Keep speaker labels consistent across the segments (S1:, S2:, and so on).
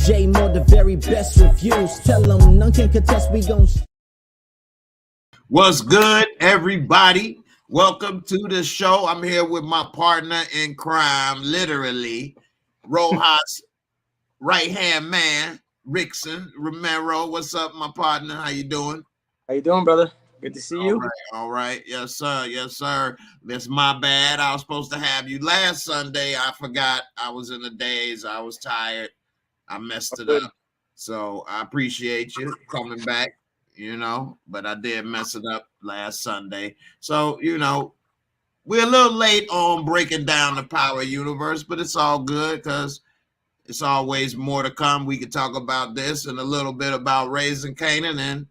S1: J-Moore, the very best reviews. Tell them none can contest, we gon'
S2: What's good, everybody? Welcome to the show. I'm here with my partner in crime, literally, Rojas' right-hand man, Rickson Romero. What's up, my partner? How you doing?
S3: How you doing, brother? Good to see you.
S2: All right. Yes, sir. Yes, sir. That's my bad. I was supposed to have you last Sunday. I forgot. I was in the days. I was tired. I messed it up. So I appreciate you coming back, but I did mess it up last Sunday. So, we're a little late on breaking down the power universe, but it's all good because it's always more to come. We could talk about this and a little bit about Raising Canaan and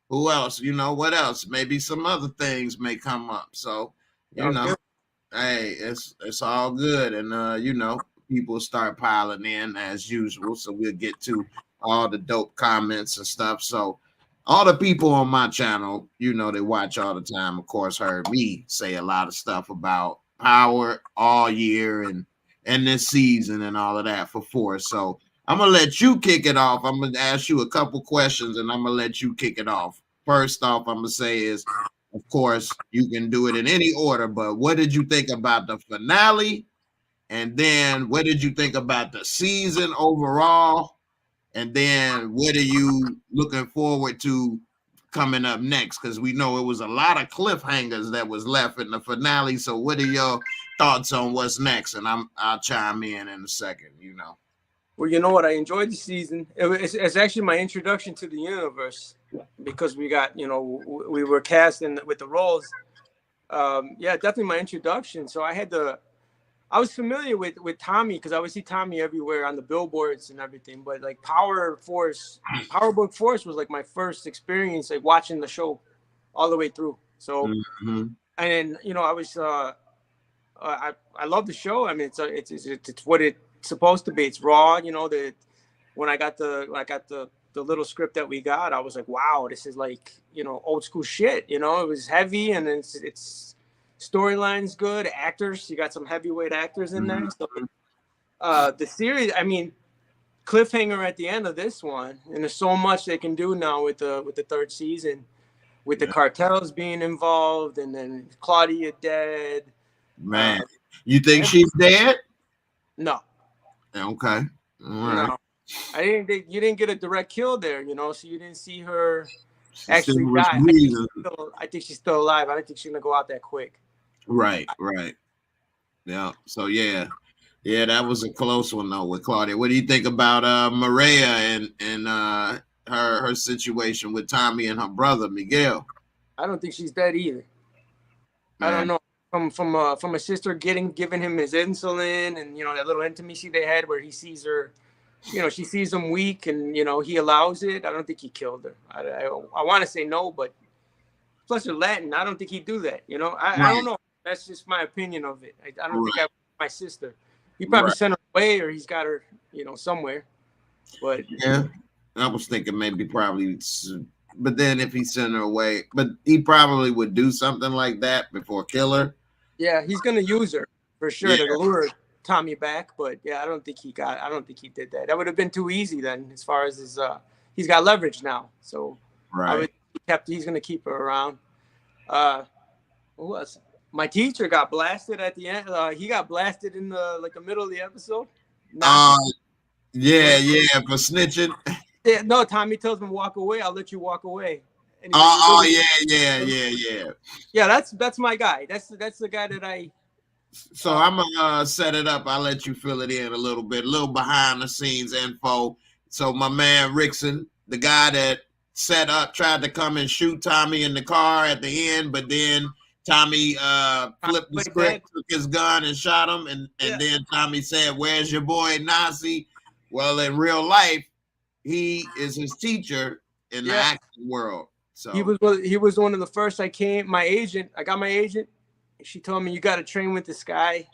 S2: who else? What else? Maybe some other things may come up. So, hey, it's all good. And, people start piling in as usual. So we'll get to all the dope comments and stuff. So all the people on my channel, they watch all the time, of course, heard me say a lot of stuff about power all year and this season and all of that for Force. So I'm going to let you kick it off. I'm going to ask you a couple questions and I'm going to let you kick it off. First off, I'm going to say is, of course, you can do it in any order, but what did you think about the finale? And then what did you think about the season overall? And then what are you looking forward to coming up next? Because we know it was a lot of cliffhangers that was left in the finale. So what are your thoughts on what's next? And I'll chime in a second,
S3: Well, you know what? I enjoyed the season. It's actually my introduction to the universe because we got, we were cast with the roles. Yeah, definitely my introduction. So I was familiar with Tommy because I would see Tommy everywhere on the billboards and everything. But like Power Book Force was like my first experience, like watching the show all the way through. So, and then, I was, I love the show. I mean, it's what it's supposed to be. It's raw. When I got the little script that we got, I was like, wow, this is like, old school shit. It was heavy and it's storyline's good. Actors, you got some heavyweight actors in there. So, the series, I mean, cliffhanger at the end of this one, and there's so much they can do now with the third season, with the cartels being involved, and then Claudia dead.
S2: Man, you think she's dead?
S3: No.
S2: Okay. All right.
S3: No. You didn't get a direct kill there, so you didn't see her actually die. I think she's still alive. I don't think she's gonna go out that quick.
S2: Right. Yeah. So yeah, that was a close one though with Claudia. What do you think about Maria and her situation with Tommy and her brother Miguel?
S3: I don't think she's dead either. Man. I don't know. From a sister giving him his insulin and that little intimacy they had where he sees her, she sees him weak and he allows it. I don't think he killed her. I want to say no, but plus they're Latin. I don't think he'd do that. I don't know. That's just my opinion of it. I don't think my sister. He probably sent her away or he's got her, somewhere. But
S2: yeah, I was thinking maybe probably. But then if he sent her away, but he probably would do something like that before kill her.
S3: Yeah, he's gonna use her for sure to lure Tommy back. But yeah, I don't think he did that. That would have been too easy then, as far as his he's got leverage now. So he's gonna keep her around. Who else? My teacher got blasted at the end. He got blasted in the middle of the episode.
S2: Yeah, for snitching.
S3: Yeah, no, Tommy tells him walk away. I'll let you walk away.
S2: Yeah.
S3: Yeah, that's my guy. That's the guy that I.
S2: So I'm gonna set it up. I'll let you fill it in a little bit, a little behind the scenes info. So my man Rickson, the guy that set up, tried to come and shoot Tommy in the car at the end, but then Tommy flipped the script, took his gun and shot him, and then Tommy said, "Where's your boy Nazi?" Well, in real life, he is his teacher in the acting world. So
S3: he was one of the first. I got my agent. She told me you got to train with this guy.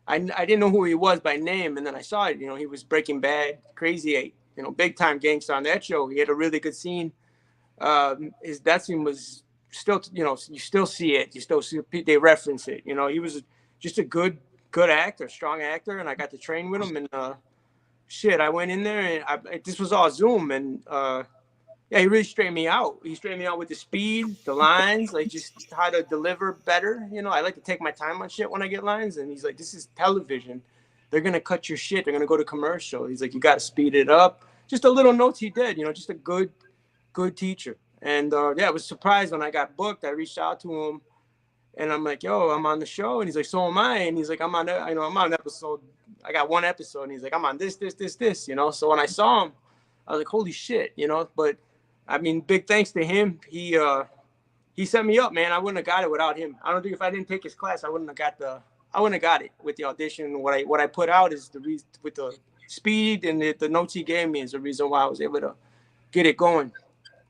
S3: I didn't know who he was by name, and then I saw it. He was Breaking Bad, Crazy 8, big time gangster on that show. He had a really good scene. That scene was still, you still see it. You still see they reference it. He was just a good actor, strong actor, and I got to train with him. And shit, I went in there and this was all Zoom, and yeah, he really straightened me out. He straightened me out with the speed, the lines, like just how to deliver better. You know, I like to take my time on shit when I get lines. And he's like, this is television. They're going to cut your shit. They're going to go to commercial. He's like, you got to speed it up. Just a little notes he did, you know, just a good teacher. And yeah, I was surprised when I got booked. I reached out to him and I'm like, yo, I'm on the show. And he's like, so am I. And he's like, I'm on episode. I got one episode. And he's like, I'm on this, you know. So when I saw him, I was like, holy shit, you know. But I mean, big thanks to him. He set me up, man. I wouldn't have got it without him. I don't think if I didn't take his class, I wouldn't have got it with the audition. What I put out is the reason, with the speed and the notes he gave me, is the reason why I was able to get it going.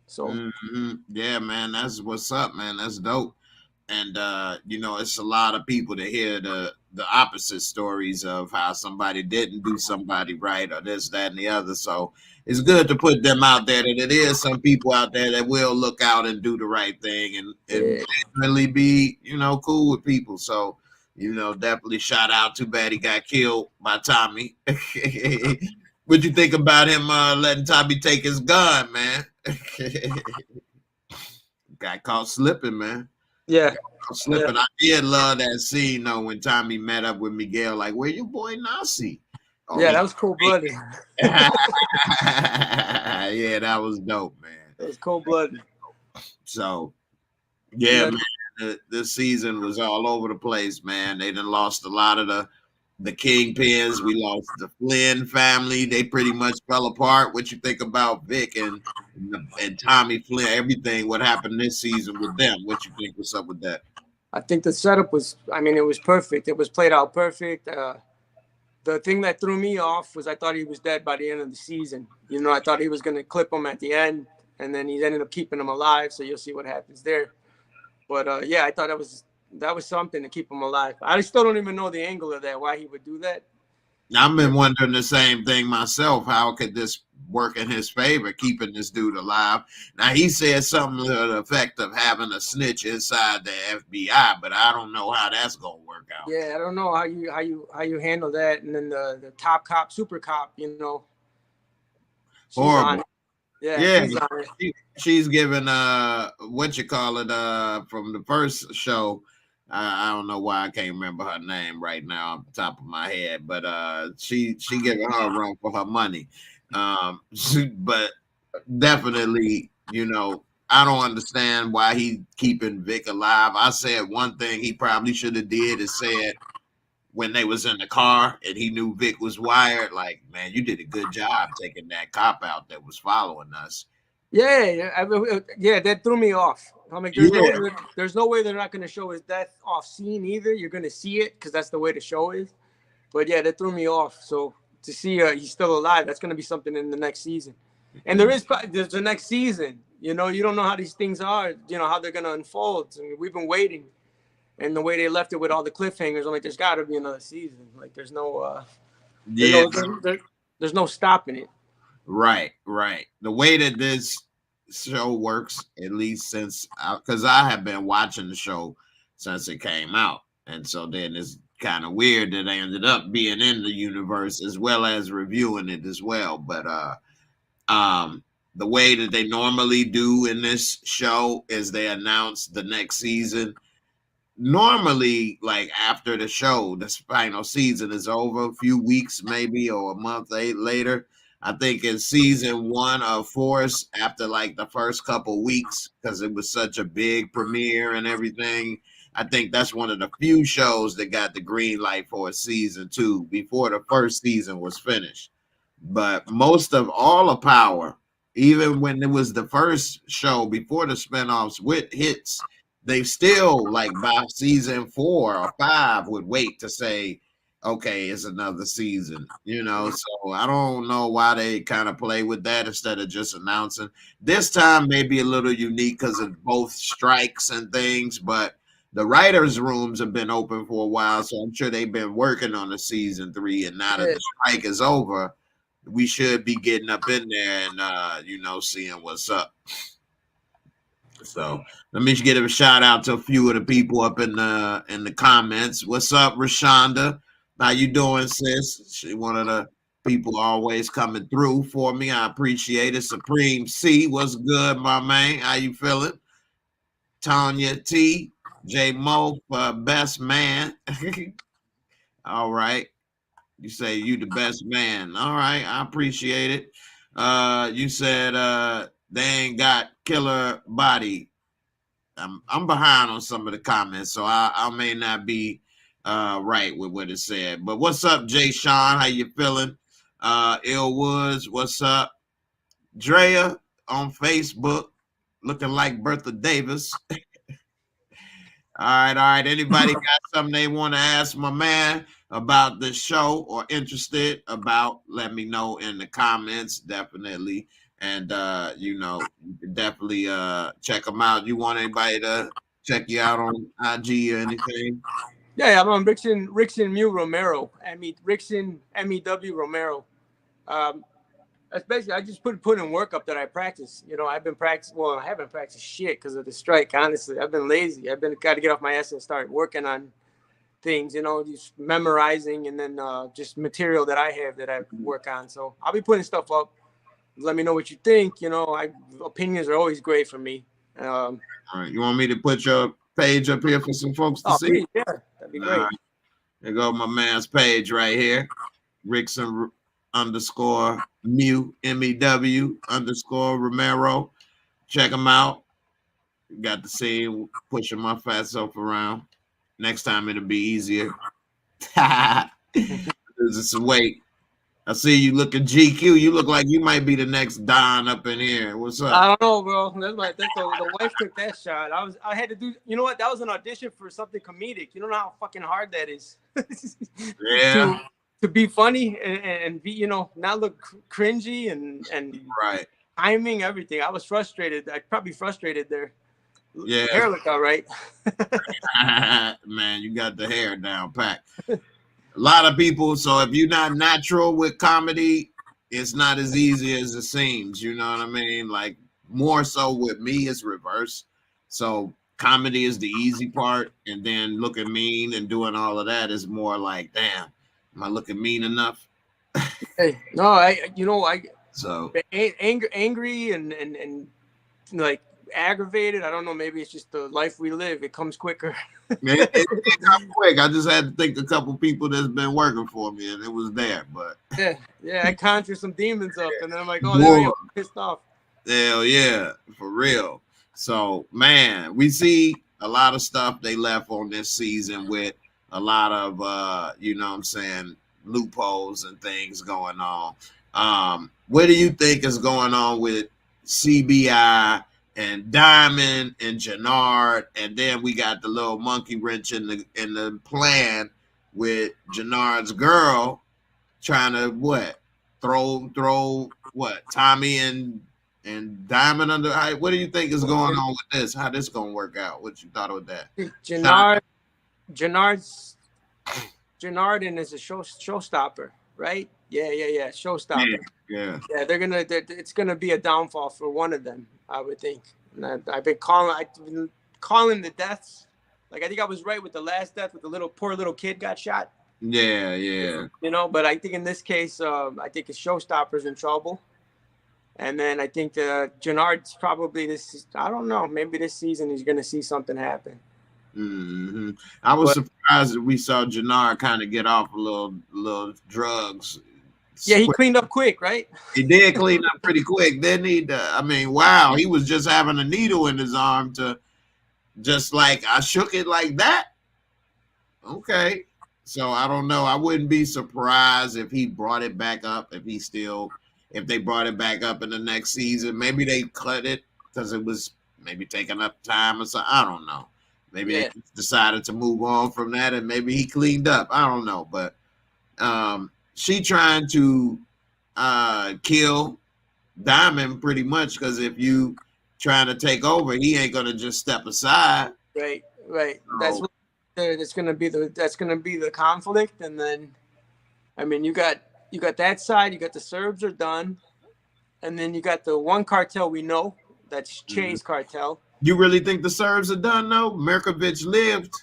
S3: So
S2: yeah, man, that's what's up, man. That's dope. And you know, it's a lot of people to hear the opposite stories of how somebody didn't do somebody right or this, that, and the other. So it's good to put them out there, that it is some people out there that will look out and do the right thing and really be, you know, cool with people. So, you know, definitely shout out. Too bad he got killed by Tommy. What you think about him letting Tommy take his gun, man? Got caught slipping, man.
S3: Yeah.
S2: Slipping. Yeah. I did love that scene though when Tommy met up with Miguel, like, where your boy Nasi? Oh,
S3: yeah, that was cold-blooded.
S2: Yeah, that was dope, man.
S3: It was cold-blooded.
S2: So, yeah, man, this season was all over the place, man. They done lost a lot of the kingpins. We lost the Flynn family. They pretty much fell apart. What you think about Vic and Tommy Flynn, everything, what happened this season with them? What you think was up with that?
S3: I think the setup was, I mean, it was perfect. It was played out perfect. The thing that threw me off was I thought he was dead by the end of the season. You know, I thought he was going to clip him at the end, and then he ended up keeping him alive, so you'll see what happens there. But, yeah, I thought that was something to keep him alive. I still don't even know the angle of that, why he would do that.
S2: I've been wondering the same thing myself. How could this work in his favor, keeping this dude alive? Now, he said something to the effect of having a snitch inside the FBI, but I don't know how that's gonna work out.
S3: Yeah, I don't know how you handle that. And then the top cop, super cop, you know, she's
S2: horrible.
S3: On it. Yeah,
S2: she's given what you call it from the first show. I don't know why I can't remember her name right now off the top of my head, but she giving her a run for her money. But definitely, you know, I don't understand why he keeping Vic alive. I said one thing he probably should have did is said when they was in the car and he knew Vic was wired, like, man, you did a good job taking that cop out that was following us.
S3: Yeah, that threw me off. I'm like, there's no way they're not going to show his death off scene either. You're going to see it because that's the way the show is. But yeah, that threw me off. So to see he's still alive, that's going to be something in the next season. And there's the next season. You know, you don't know how these things are. You know how they're going to unfold. I mean, we've been waiting, and the way they left it with all the cliffhangers, I'm like, there's got to be another season. Like, there's no, there's no stopping it.
S2: Right. The way that this show works, at least since, because I have been watching the show since it came out, and so then it's kind of weird that I ended up being in the universe as well as reviewing it as well. But the way that they normally do in this show is they announce the next season. Normally, like after the show, the final season is over, a few weeks maybe or a month later. I think in season 1 of Force, after like the first couple weeks, because it was such a big premiere and everything, I think that's one of the few shows that got the green light for a season 2 before the first season was finished. But most of all of Power, even when it was the first show before the spinoffs with hits, they still, like by season 4 or 5, would wait to say, okay, it's another season, you know. So I don't know why they kind of play with that instead of just announcing. This time may be a little unique because of both strikes and things, but the writers' rooms have been open for a while, so I'm sure they've been working on the season 3. And now that the strike is over, we should be getting up in there and you know, seeing what's up. So let me give a shout out to a few of the people up in the comments. What's up, Rashonda? How you doing, sis? She one of the People always coming through for me. I appreciate it. Supreme C, what's good, my man? How you feeling? Tanya T, J Mo, best man. All right. You say you the best man. All right, I appreciate it. You said they ain't got killer body. I'm behind on some of the comments, so I may not be right with what it said. But what's up, Jay Sean? How you feeling? Ill Woods, what's up? Drea on Facebook, looking like Bertha Davis. All right. Anybody got something they want to ask my man about this show or interested about? Let me know in the comments, definitely. And you know, you can definitely check them out. You want anybody to check you out on IG or anything?
S3: Yeah, I'm on Rickson Romero. Rickson MEW Romero. That's basically, I just put in work up that I practice. You know, I've been practicing. Well, I haven't practiced shit because of the strike. Honestly, I've been lazy. I've been got to get off my ass and start working on things. You know, just memorizing and then just material that I have that I work on. So I'll be putting stuff up. Let me know what you think. You know, opinions are always great for me.
S2: All right, you want me to put your page up here for some folks to see?
S3: Please, yeah, that'd be great.
S2: Right. There go my man's page right here, Rickson _ MEW _ Romero. Check him out. Got to see him pushing my fat self around. Next time it'll be easier. Just wait. I see you looking GQ. You look like you might be the next Don up in here. What's up?
S3: I don't know, bro. The wife took that shot. I had to do. You know what? That was an audition for something comedic. You don't know how fucking hard that is.
S2: Yeah.
S3: To be funny and be, you know, not look cringy and
S2: right.
S3: Timing, everything. I was frustrated. I probably frustrated there.
S2: Yeah.
S3: Hair looked all right.
S2: Man, you got the hair down pat. A lot of people. So if you're not natural with comedy, it's not as easy as it seems. You know what I mean? Like more so with me, it's reverse. So comedy is the easy part, and then looking mean and doing all of that is more like, damn, am I looking mean enough?
S3: Hey, no,
S2: so
S3: angry and like aggravated. I don't know. Maybe it's just the life we live. It comes quicker.
S2: it comes quick. I just had to think a couple people that's been working for me, and it was there. But
S3: yeah, I conjure some demons up, and then I'm like, oh, there I'm pissed off.
S2: Hell yeah, for real. So man, we see a lot of stuff they left on this season with a lot of you know what I'm saying, loopholes and things going on. What do you think is going on with CBI and Diamond and Jannard? And then we got the little monkey wrench in the plan with Jannard's girl trying to throw Tommy and Diamond under. What do you think is going on with this? How this gonna work out? What you thought of that?
S3: Jannard is a showstopper, right? Yeah. Showstopper.
S2: Yeah.
S3: It's gonna be a downfall for one of them, I would think. And I've been calling the deaths. Like I think I was right with the last death with the poor little kid got shot.
S2: Yeah.
S3: You know, but I think in this case, I think his showstopper's in trouble. And then I think Jannard's probably this. I don't know. Maybe this season he's gonna see something happen.
S2: Mm-hmm. I was surprised that we saw Jannard kind of get off a little drugs.
S3: Yeah, he cleaned up quick, right?
S2: He did clean up pretty quick. Didn't he? I mean, wow, he was just having a needle in his arm to just like, I shook it like that. Okay. So I don't know. I wouldn't be surprised if he brought it back up, if they brought it back up in the next season. Maybe they cut it because it was maybe taking up time or something. I don't know. Maybe they decided to move on from that, and maybe he cleaned up. I don't know. But she trying to kill Diamond pretty much, because if you trying to take over, he ain't gonna just step aside.
S3: Right.
S2: So,
S3: That's gonna be the conflict, and then I mean you got that side. You got the Serbs are done, and then you got the one cartel we know, that's Che's cartel.
S2: You really think the Serbs are done though? Mirkovic lived.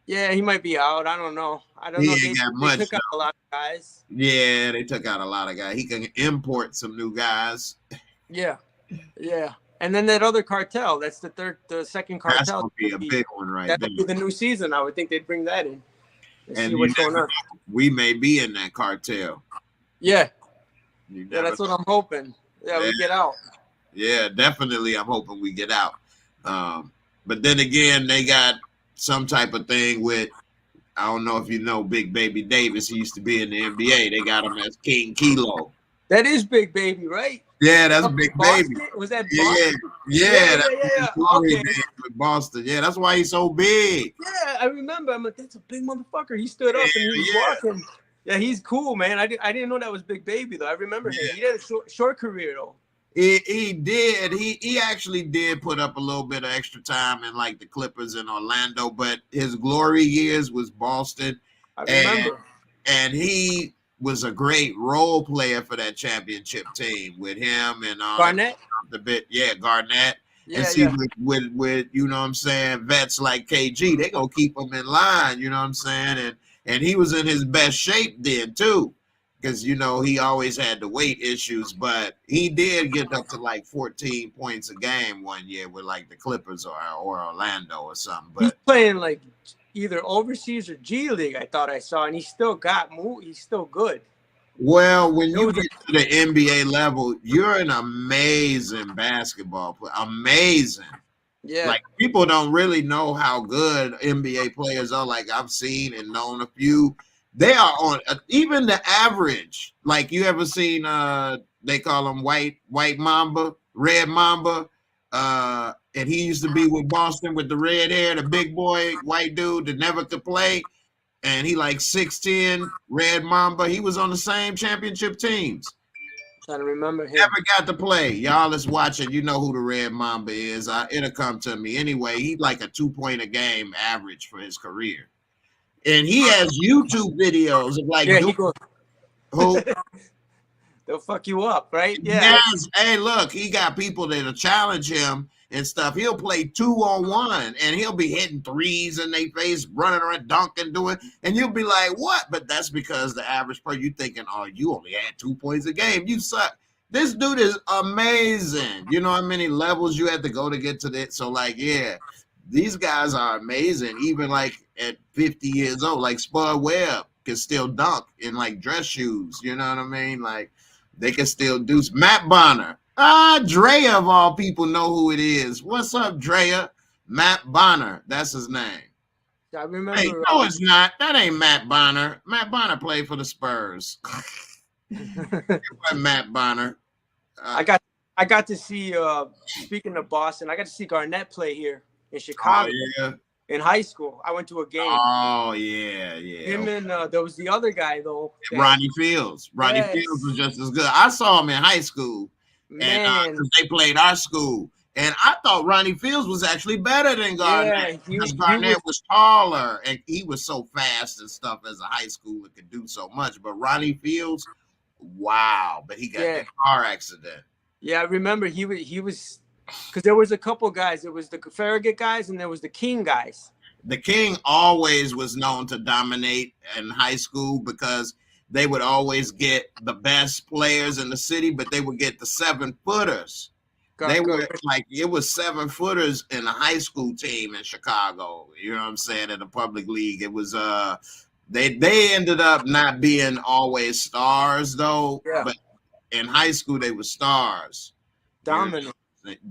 S3: Yeah, he might be out. I don't know. I don't
S2: He
S3: know.
S2: ain't got much.
S3: They took out a lot of guys.
S2: Yeah, they took out a lot of guys. He can import some new guys.
S3: Yeah, yeah. And then that other cartel. That's the second cartel.
S2: That's gonna be a big one right there.
S3: That'll be the new season. I would think they'd bring that in and see
S2: you
S3: what's going
S2: never
S3: on.
S2: know, we may be in that cartel.
S3: Yeah,
S2: You
S3: yeah.
S2: never
S3: That's what I'm hoping. Yeah, we get out.
S2: Yeah, definitely. I'm hoping we get out. But then again, they got some type of thing with, I don't know if you know Big Baby Davis. He used to be in the NBA. They got him as King Kilo.
S3: That is Big Baby, right?
S2: Yeah, that's Big
S3: Boston?
S2: Baby.
S3: Was that
S2: Yeah,
S3: Boston?
S2: yeah.
S3: Okay.
S2: With Boston. Yeah, that's why he's so big.
S3: Yeah, I remember. I'm like, that's a big motherfucker. He stood up and he was walking. Yeah, he's cool, man. I didn't know that was Big Baby though. I remember him. He had a short career though.
S2: He did. He actually did put up a little bit of extra time in like the Clippers in Orlando, but his glory years was Boston.
S3: I remember.
S2: And he was a great role player for that championship team with him and
S3: Garnett.
S2: Garnett.
S3: Yeah,
S2: and see with you know what I'm saying, vets like KG, they gonna keep him in line. You know what I'm saying, and he was in his best shape then too. Because, you know, he always had the weight issues, but he did get up to like 14 points a game one year with like the Clippers or Orlando or something. But
S3: he's playing like either overseas or G League, I thought I saw, and he's still he's still good.
S2: Well, when you get to the NBA level, you're an amazing basketball player. Amazing.
S3: Yeah.
S2: Like people don't really know how good NBA players are. Like I've seen and known a few. They are on even the average. Like you ever seen they call him White Mamba, Red Mamba. And he used to be with Boston with the red hair, the big boy, white dude that never could play. And he like 6'10", Red Mamba. He was on the same championship teams.
S3: Trying to remember him.
S2: Never got to play. Y'all is watching. You know who the Red Mamba is. It'll come to me. Anyway, he's like a 2-point a game average for his career. And he has YouTube videos of like who
S3: they'll fuck you up, right? Yeah.
S2: Yes. Hey, look, he got people that'll challenge him and stuff. He'll play 2-on-1 and he'll be hitting threes in their face, running around, dunking, doing, and you'll be like, what? But that's because the average person, you thinking, oh, you only had 2 points a game. You suck. This dude is amazing. You know how many levels you had to go to get to that? So, like, yeah, these guys are amazing. Even like at 50 years old, like Spud Webb can still dunk in like dress shoes. You know what I mean? Like they can still do. Matt Bonner. Drea of all people know who it is. What's up, Drea? Matt Bonner. That's his name.
S3: I remember.
S2: Hey, no, it's not. That ain't Matt Bonner. Matt Bonner played for the Spurs. Matt Bonner.
S3: I got to see. Speaking of Boston, I got to see Garnett play here in Chicago.
S2: Oh, yeah.
S3: In high school, I went to a game.
S2: Oh yeah.
S3: Him and there was the other guy though.
S2: Ronnie Fields. Ronnie Fields was just as good. I saw him in high school, and they played our school. And I thought Ronnie Fields was actually better than Garnett because Garnett was taller and he was so fast and stuff as a high schooler, could do so much. But Ronnie Fields, wow! But he got in a car accident. Yeah,
S3: I remember he was. Because there was a couple guys. There was the Farragut guys and there was the King guys.
S2: The King always was known to dominate in high school because they would always get the best players in the city, but they would get the 7-footers. They were like, it was 7-footers in a high school team in Chicago. You know what I'm saying? In the public league. It was they ended up not being always stars though. Yeah. But in high school they were stars.
S3: Dominant.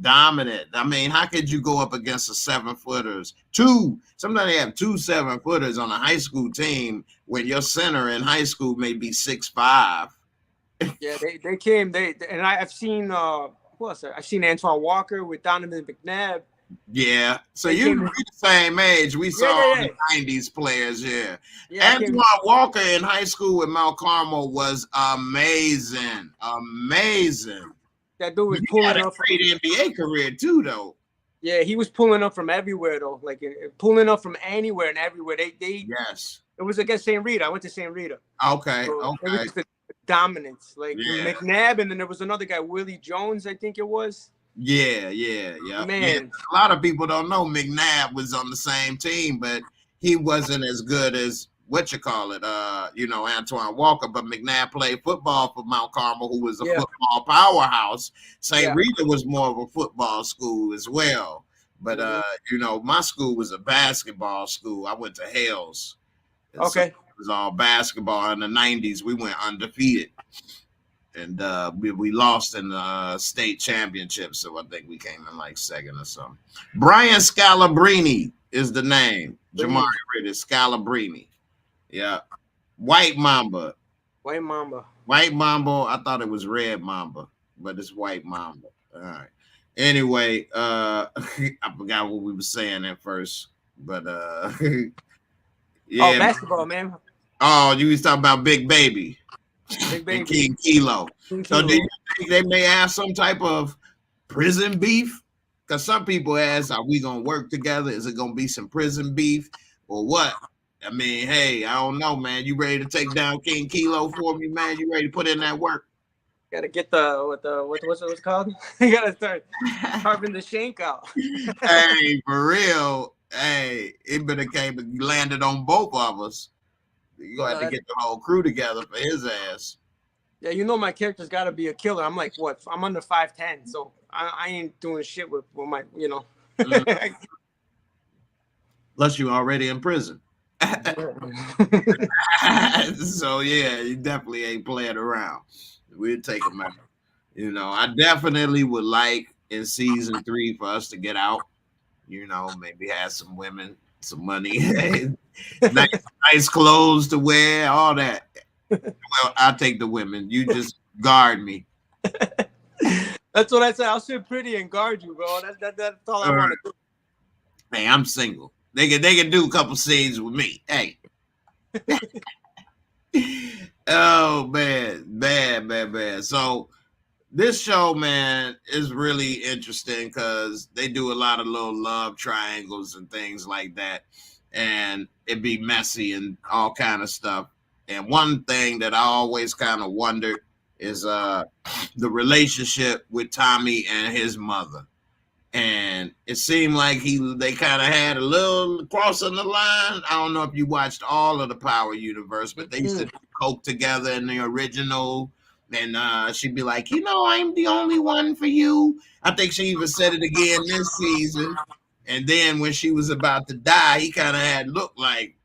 S2: Dominant. I mean, how could you go up against the 7-footers? Sometimes they have 2 7-footers on a high school team when your center in high school may be 6'5".
S3: Yeah, they came. And I've seen who else? I've seen Antoine Walker with Donovan McNabb.
S2: Yeah, so you're the same age. We saw all the 90s players. Yeah Antoine Walker in high school with Mount Carmel was amazing.
S3: That dude was pulling up.
S2: Great NBA career too, though.
S3: Yeah, he was pulling up from everywhere, though. Like pulling up from anywhere and everywhere.
S2: Yes.
S3: It was against St. Rita. I went to St. Rita.
S2: Okay.
S3: So
S2: okay.
S3: It was just the dominance, like McNabb, and then there was another guy, Willie Jones, I think it was.
S2: Yeah.
S3: Man,
S2: yeah. A lot of people don't know McNabb was on the same team, but he wasn't as good as Antoine Walker, but McNabb played football for Mount Carmel, who was a football powerhouse. St. Rita was more of a football school as well. But my school was a basketball school. I went to Hales. Okay. So it was all basketball. In the 90s, we went undefeated. And we lost in the state championship, so I think we came in like second or something. Brian Scalabrini is the name. Jamari Ritter, Scalabrini. Yeah. White Mamba.
S3: White Mamba.
S2: White Mamba. I thought it was Red Mamba, but it's White Mamba. All right. Anyway, I forgot what we were saying at first, but
S3: yeah. Oh, basketball, man.
S2: Oh, you was talking about Big Baby.
S3: Big Baby.
S2: And King Kilo. So do you think they may have some type of prison beef? Because some people ask, are we going to work together? Is it going to be some prison beef or what? I mean, hey, I don't know, man. You ready to take down King Kilo for me, man? You ready to put in that work?
S3: Got to get what's it called? You got to start carving the shank out.
S2: Hey, for real. Hey, it better came and landed on both of us. You gonna have to get the whole crew together for his ass.
S3: Yeah, my character's got to be a killer. I'm like, what? I'm under 5'10", so I ain't doing shit with my,
S2: Plus, you already in prison. So yeah, you definitely ain't playing around. We'll take him out. I definitely would like in season 3 for us to get out. Maybe have some women, some money, nice clothes to wear, all that. Well, I'll take the women. You just guard me.
S3: That's what I said. I'll sit pretty and guard you, bro. That's all I want to do.
S2: Hey, I'm single. They can do a couple scenes with me. Hey. Oh man, bad. So this show, man, is really interesting because they do a lot of little love triangles and things like that, and it be messy and all kind of stuff. And one thing that I always kind of wondered is the relationship with Tommy and his mother. And it seemed like they kind of had a little crossing the line. I don't know if you watched all of the Power universe, but they used to coke together in the original. And she'd be like, I'm the only one for you. I think she even said it again this season. And then when she was about to die, he kind of had looked like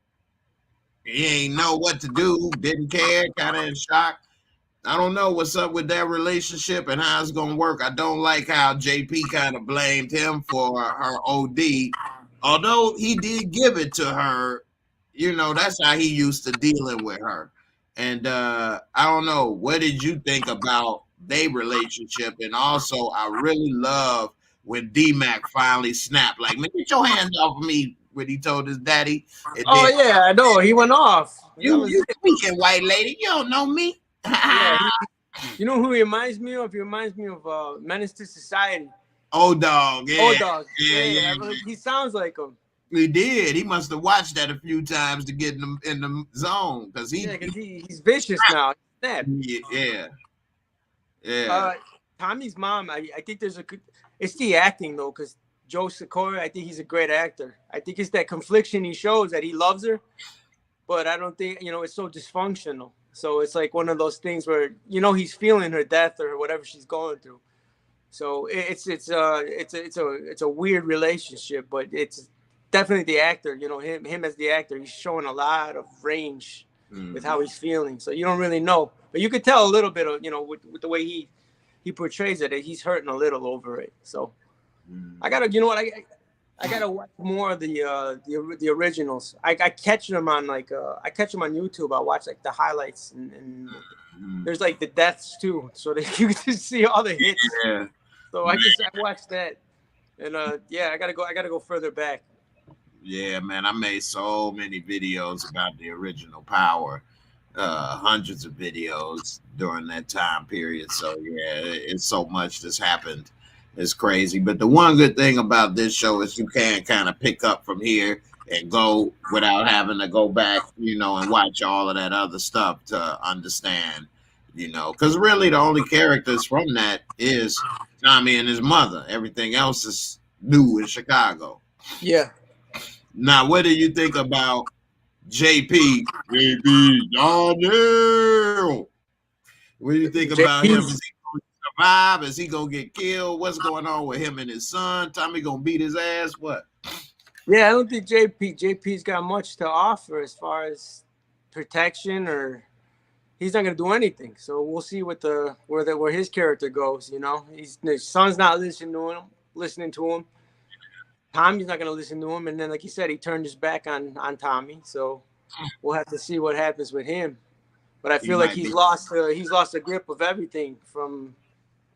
S2: he ain't know what to do, didn't care, kind of in shock. I don't know what's up with that relationship and how it's going to work. I don't like how JP kind of blamed him for her OD. Although he did give it to her, that's how he used to dealing with her. And I don't know, what did you think about their relationship? And also, I really love when D-Mac finally snapped. Like, man, get your hands off of me when he told his daddy.
S3: Yeah, I know. He went off.
S2: You speaking, white lady. You don't know me.
S3: Yeah, you know who he reminds me of? He reminds me of Menace to Society.
S2: Old Dog. Yeah.
S3: Old Dog. Yeah. He sounds like him.
S2: He did. He must have watched that a few times to get in the zone because he's
S3: vicious now.
S2: Yeah.
S3: Tommy's mom. I think it's the acting though, because Joe Sikora, I think he's a great actor. I think it's that confliction he shows that he loves her, but I don't think it's so dysfunctional. So it's like one of those things where he's feeling her death or whatever she's going through. So it's a weird relationship, but it's definitely the actor. Him as the actor, he's showing a lot of range with how he's feeling. So you don't really know, but you could tell a little bit of with the way he portrays it, that he's hurting a little over it. So I gotta I gotta watch more of the originals. I catch them on I catch them on YouTube. I watch like the highlights and there's like the deaths too, so that you can see all the hits.
S2: Yeah.
S3: So I watched that, and I gotta go further back.
S2: Yeah, man, I made so many videos about the original Power, hundreds of videos during that time period. So yeah, it's so much that's happened. It's crazy. But the one good thing about this show is you can kind of pick up from here and go without having to go back, and watch all of that other stuff to understand, because really the only characters from that is Tommy and his mother. Everything else is new in Chicago.
S3: Yeah.
S2: Now, what do you think about JP, Darnell. What do you think about him? Is he going to survive? Is he going to get killed? What's going on with him and his son? Tommy going to beat his ass? What?
S3: Yeah, I don't think JP's got much to offer as far as protection, or he's not going to do anything. So we'll see where his character goes. You know, his son's not listening to him. Tommy's not going to listen to him, and then, like you said, he turned his back on Tommy. So we'll have to see what happens with him. But I feel like he's lost the grip of everything from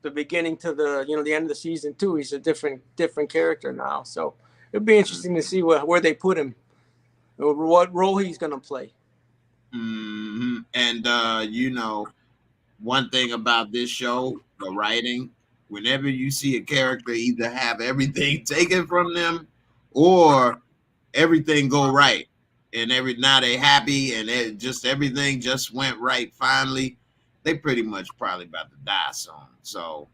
S3: the beginning to the end of the season too. He's a different character now. So it'll be interesting to see where they put him, or what role he's gonna play.
S2: Mm-hmm. And one thing about this show, the writing, whenever you see a character either have everything taken from them or everything go right, and now they happy and everything just went right finally, they pretty much probably about to die soon. So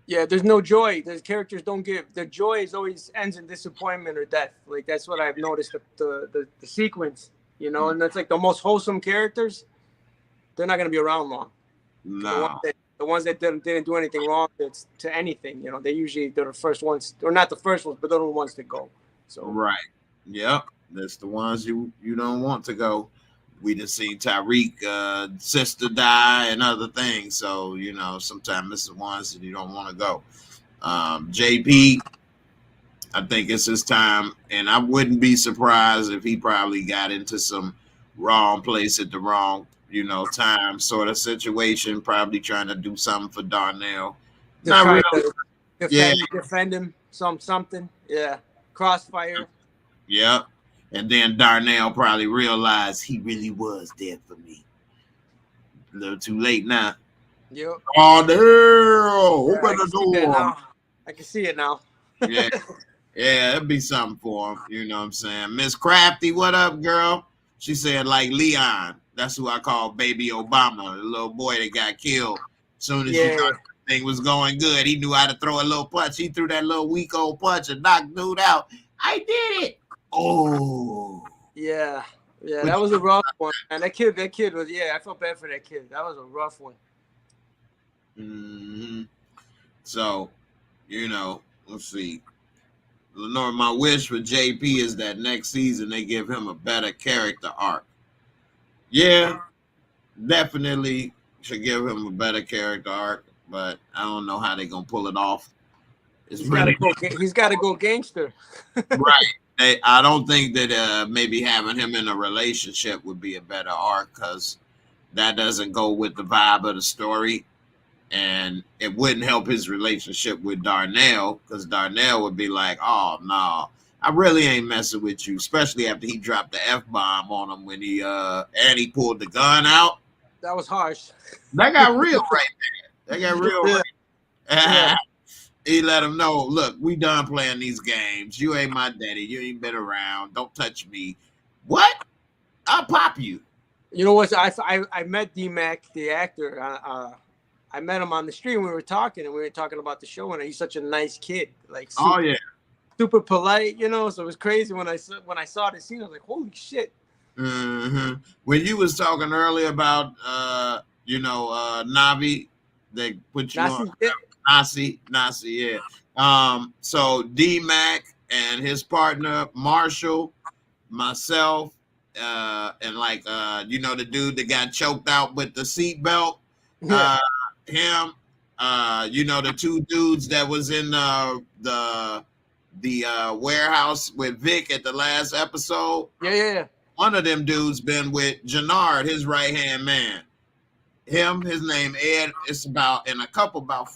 S3: yeah, there's no joy. The characters don't give. The joy is always ends in disappointment or death. Like, that's what I've noticed, the sequence, and that's like the most wholesome characters. They're not gonna be around long.
S2: No.
S3: The ones that didn't do anything wrong to anything, they're the first ones, or not the first ones, but they're the ones to go. So
S2: right, yep, that's the ones you don't want to go. We just seen Tyreek sister die and other things, so sometimes it's the ones that you don't want to go. JP, I think it's his time, and I wouldn't be surprised if he probably got into some wrong place at the wrong time sort of situation, probably trying to do something for Darnell. Not really.
S3: Defend him something. Yeah. Crossfire.
S2: Yeah. And then Darnell probably realized he really was dead for me. A little too late now.
S3: Yep.
S2: Oh, no. Open the door.
S3: I can see it now.
S2: Yeah. Yeah, it'd be something for him. You know what I'm saying? Miss Crafty, what up, girl? She said, like Leon. That's who I call Baby Obama, the little boy that got killed. As soon as he thought everything was going good, he knew how to throw a little punch. He threw that little weak old punch and knocked dude out. I did it. Oh.
S3: Yeah. Yeah, that was a rough one. And that kid was, I felt bad for that kid. That was a rough one.
S2: Mm-hmm. So, let's see. Lenore, my wish for JP is that next season they give him a better character arc. Yeah, definitely should give him a better character arc, but I don't know how they're going to pull it off.
S3: He's got to go gangster.
S2: Right. I don't think that maybe having him in a relationship would be a better arc, because that doesn't go with the vibe of the story. And it wouldn't help his relationship with Darnell, because Darnell would be like, oh, no, I really ain't messing with you, especially after he dropped the F-bomb on him when he pulled the gun out.
S3: That was harsh.
S2: That got real right there. That got real right.
S3: Yeah.
S2: He let him know, look, we done playing these games. You ain't my daddy. You ain't been around. Don't touch me. What? I'll pop you.
S3: You know what? I met D-Mac, the actor. I met him on the street. We were talking about the show, and he's such a nice kid. Like, super polite, So it was crazy when I saw the scene. I was like, holy shit.
S2: Mm-hmm. When you was talking earlier about Navi, they put you on Nasi, yeah. So D-Mac and his partner Marshall, myself, and the dude that got choked out with the seatbelt. Him, the two dudes that was in the warehouse with Vic at the last episode.
S3: Yeah.
S2: One of them dudes been with Jannard, his right-hand man. Him, his name Ed. It's about 4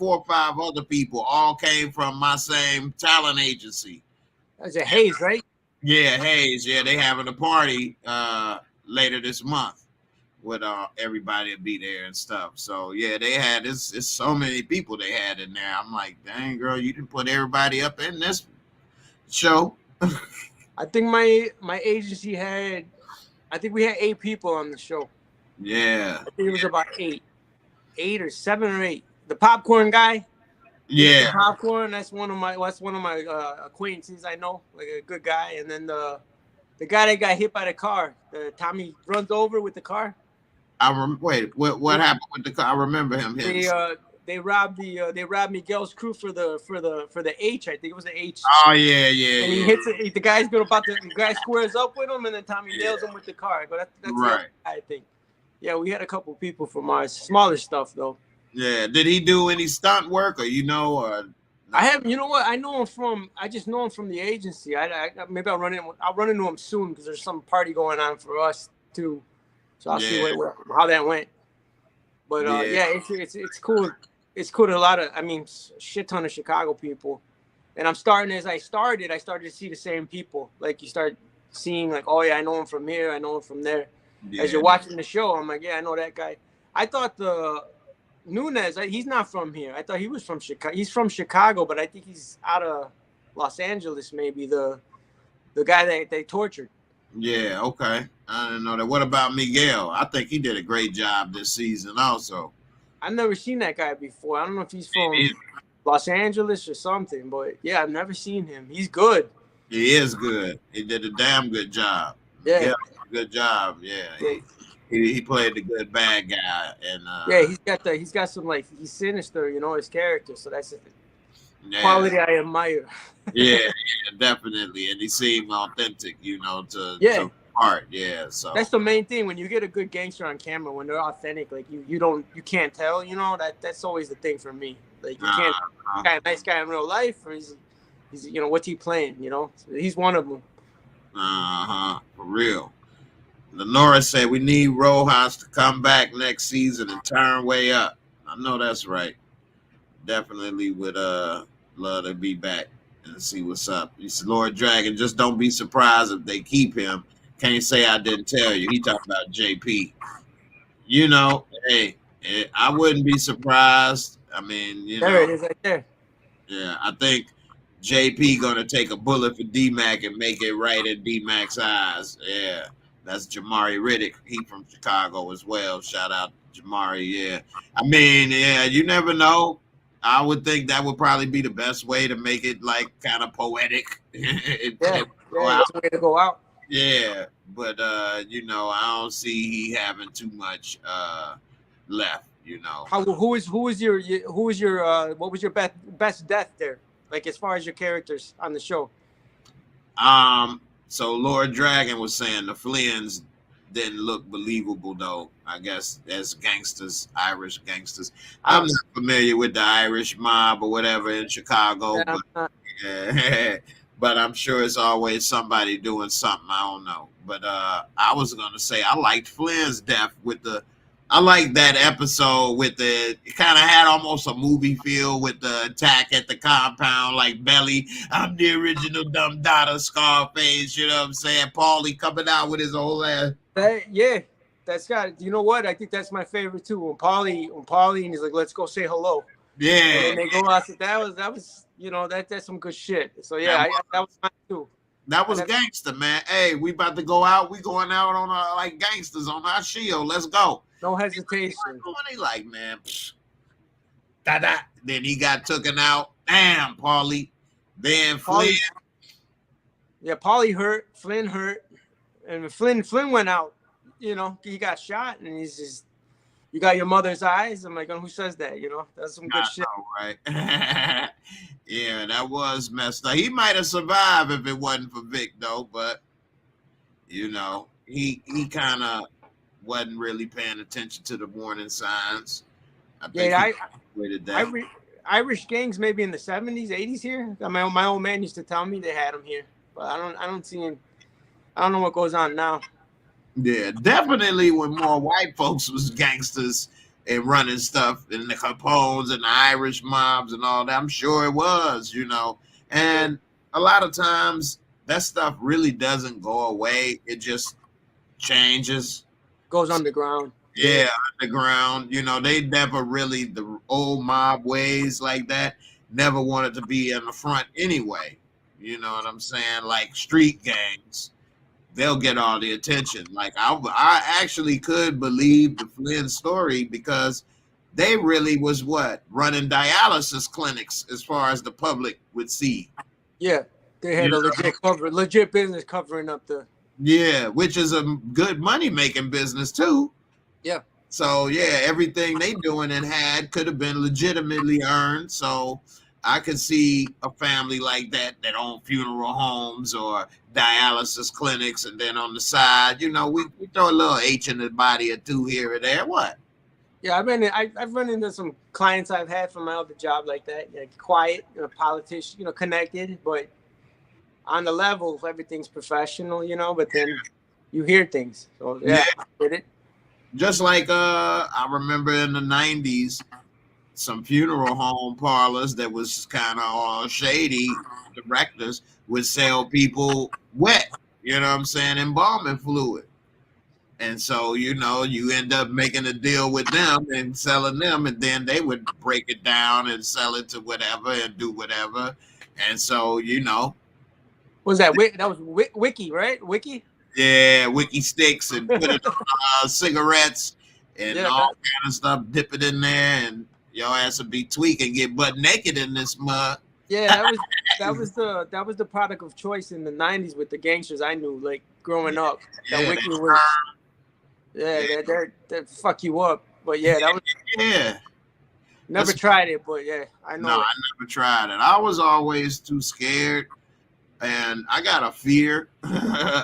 S2: or 5 other people all came from my same talent agency.
S3: That's a Hayes, right?
S2: Yeah, Hayes. Yeah, they having a party later this month with everybody to be there and stuff. So yeah, they had it's so many people they had in there. I'm like, dang girl, you didn't put everybody up in this show.
S3: I think my agency we had 8 people on the show.
S2: Yeah.
S3: I think it was about 8 or 7 or 8. The popcorn guy.
S2: Yeah.
S3: The popcorn. That's one of my acquaintances I know, like a good guy. And then the The guy that got hit by the car. Tommy runs over with the car.
S2: Wait, what happened with the car? I remember him hitting.
S3: They robbed Miguel's crew for the H. I think it was the H.
S2: Oh yeah.
S3: And he hits it. The guy squares up with him, and then Tommy nails him with the car. I go, that's right. I think. Yeah, we had a couple people from our smaller stuff though.
S2: Yeah. Did he do any stunt work, or or?
S3: I haven't. You know what? I know him from. I just know him from the agency. Maybe I'll run into him soon because there's some party going on for us too. So I'll see how that went. But it's cool. It's cool to a lot of. I mean, shit ton of Chicago people. And I started to see the same people. Like you start seeing like, oh yeah, I know him from here. I know him from there. Yeah. As you're watching the show, I'm like, yeah, I know that guy. I thought the Nunez, he's not from here. I thought he was from Chicago. He's from Chicago, but I think he's out of Los Angeles, maybe the guy that they tortured.
S2: Yeah, okay. I didn't know that. What about Miguel? I think he did a great job this season also.
S3: I've never seen that guy before. I don't know if he's from Los Angeles or something, but yeah, I've never seen him. He's good. He
S2: is good. He did a damn good job.
S3: Yeah,
S2: good job. Yeah. He played the good bad guy, and
S3: he's got some like he's sinister, his character. So that's a quality I admire.
S2: yeah, definitely, and he seemed authentic, to art. Yeah, so
S3: that's the main thing when you get a good gangster on camera when they're authentic. Like you can't tell. That's always the thing for me. Like you can't guy a nice guy in real life, or he's what's he playing? So he's one of them.
S2: For real. Lenora said we need Rojas to come back next season and turn way up. I know that's right. Definitely would love to be back and see what's up. He said, Lord Dragon, just don't be surprised if they keep him. Can't say I didn't tell you. He talked about JP. Hey, I wouldn't be surprised. I mean,
S3: there it is right there.
S2: Yeah, I think JP gonna take a bullet for D-Mac and make it right in D-Mac's eyes. Yeah. That's Jamari Riddick. He from Chicago as well. Shout out to Jamari. Yeah. I mean, yeah, you never know. I would think that would probably be the best way to make it like kind of poetic.
S3: It's a way to go out.
S2: Yeah. But I don't see he having too much left,
S3: Who was your what was your best death there? Like as far as your characters on the show?
S2: So Lord Dragon was saying the Flynn's didn't look believable though. I guess as gangsters, Irish gangsters. I'm not familiar with the Irish mob or whatever in Chicago, but I'm sure it's always somebody doing something. I don't know. But I was gonna say I liked Flynn's death I like that episode with it kind of had almost a movie feel with the attack at the compound, like Belly. I'm the original dumb Dada Scarface, you know what I'm saying? Paulie coming out with his whole ass.
S3: That's got, you know what? I think that's my favorite too. When Paulie and he's like, let's go say hello.
S2: Yeah.
S3: And they go out. That was that's some good shit. So yeah, that was mine too.
S2: That was gangster, man. Hey, we about to go out. We going out on like gangsters on our shield. Let's go.
S3: No hesitation.
S2: They like, man. Da-da. Then he got taken out. Damn, Paulie. Then Flynn.
S3: Yeah, Paulie hurt. Flynn hurt. And Flynn went out. He got shot, and he's just, you got your mother's eyes. I'm like, who says that? That's some good shit.
S2: Right. Yeah, that was messed up. He might have survived if it wasn't for Vic, though. But he kind of wasn't really paying attention to the warning signs.
S3: Irish gangs maybe in the 70s, 80s here. My old man used to tell me they had them here, but I don't see him. I don't know what goes on now.
S2: Yeah, definitely when more white folks was gangsters and running stuff and the Capones and the Irish mobs and all that. I'm sure it was, and a lot of times that stuff really doesn't go away. It just changes.
S3: Goes underground.
S2: Yeah, underground. They never really, the old mob ways like that, never wanted to be in the front anyway. You know what I'm saying? Like street gangs, they'll get all the attention. Like I actually could believe the Flynn story because they really was running dialysis clinics as far as the public would see.
S3: Yeah, they had a legit business covering up the.
S2: Yeah, which is a good money making business too.
S3: Yeah.
S2: So yeah, everything they doing and had could have been legitimately earned. So I could see a family like that own funeral homes or dialysis clinics, and then on the side, we throw a little H in the body or two here or there. What?
S3: Yeah, I've run into some clients I've had from my other job like that. Like quiet, politician, connected, but on the level, everything's professional, but then you hear things. So yeah, I did it.
S2: Just like I remember in the 90s, some funeral home parlors that was kind of all shady directors would sell people wet, you know what I'm saying, embalming fluid. And so, you end up making a deal with them and selling them, and then they would break it down and sell it to whatever and do whatever. And so,
S3: What was that? That was Wiki, right? Wiki?
S2: Yeah, Wiki sticks and put it on cigarettes and all kind of stuff, dip it in there, and your ass would be tweaking, get butt naked in this mud.
S3: Yeah, that was the product of choice in the 90s with the gangsters I knew, like growing up. That Wiki was that fuck you up. But yeah, that was never tried it, but yeah, I know.
S2: No, I never tried it. I was always too scared, and I got a fear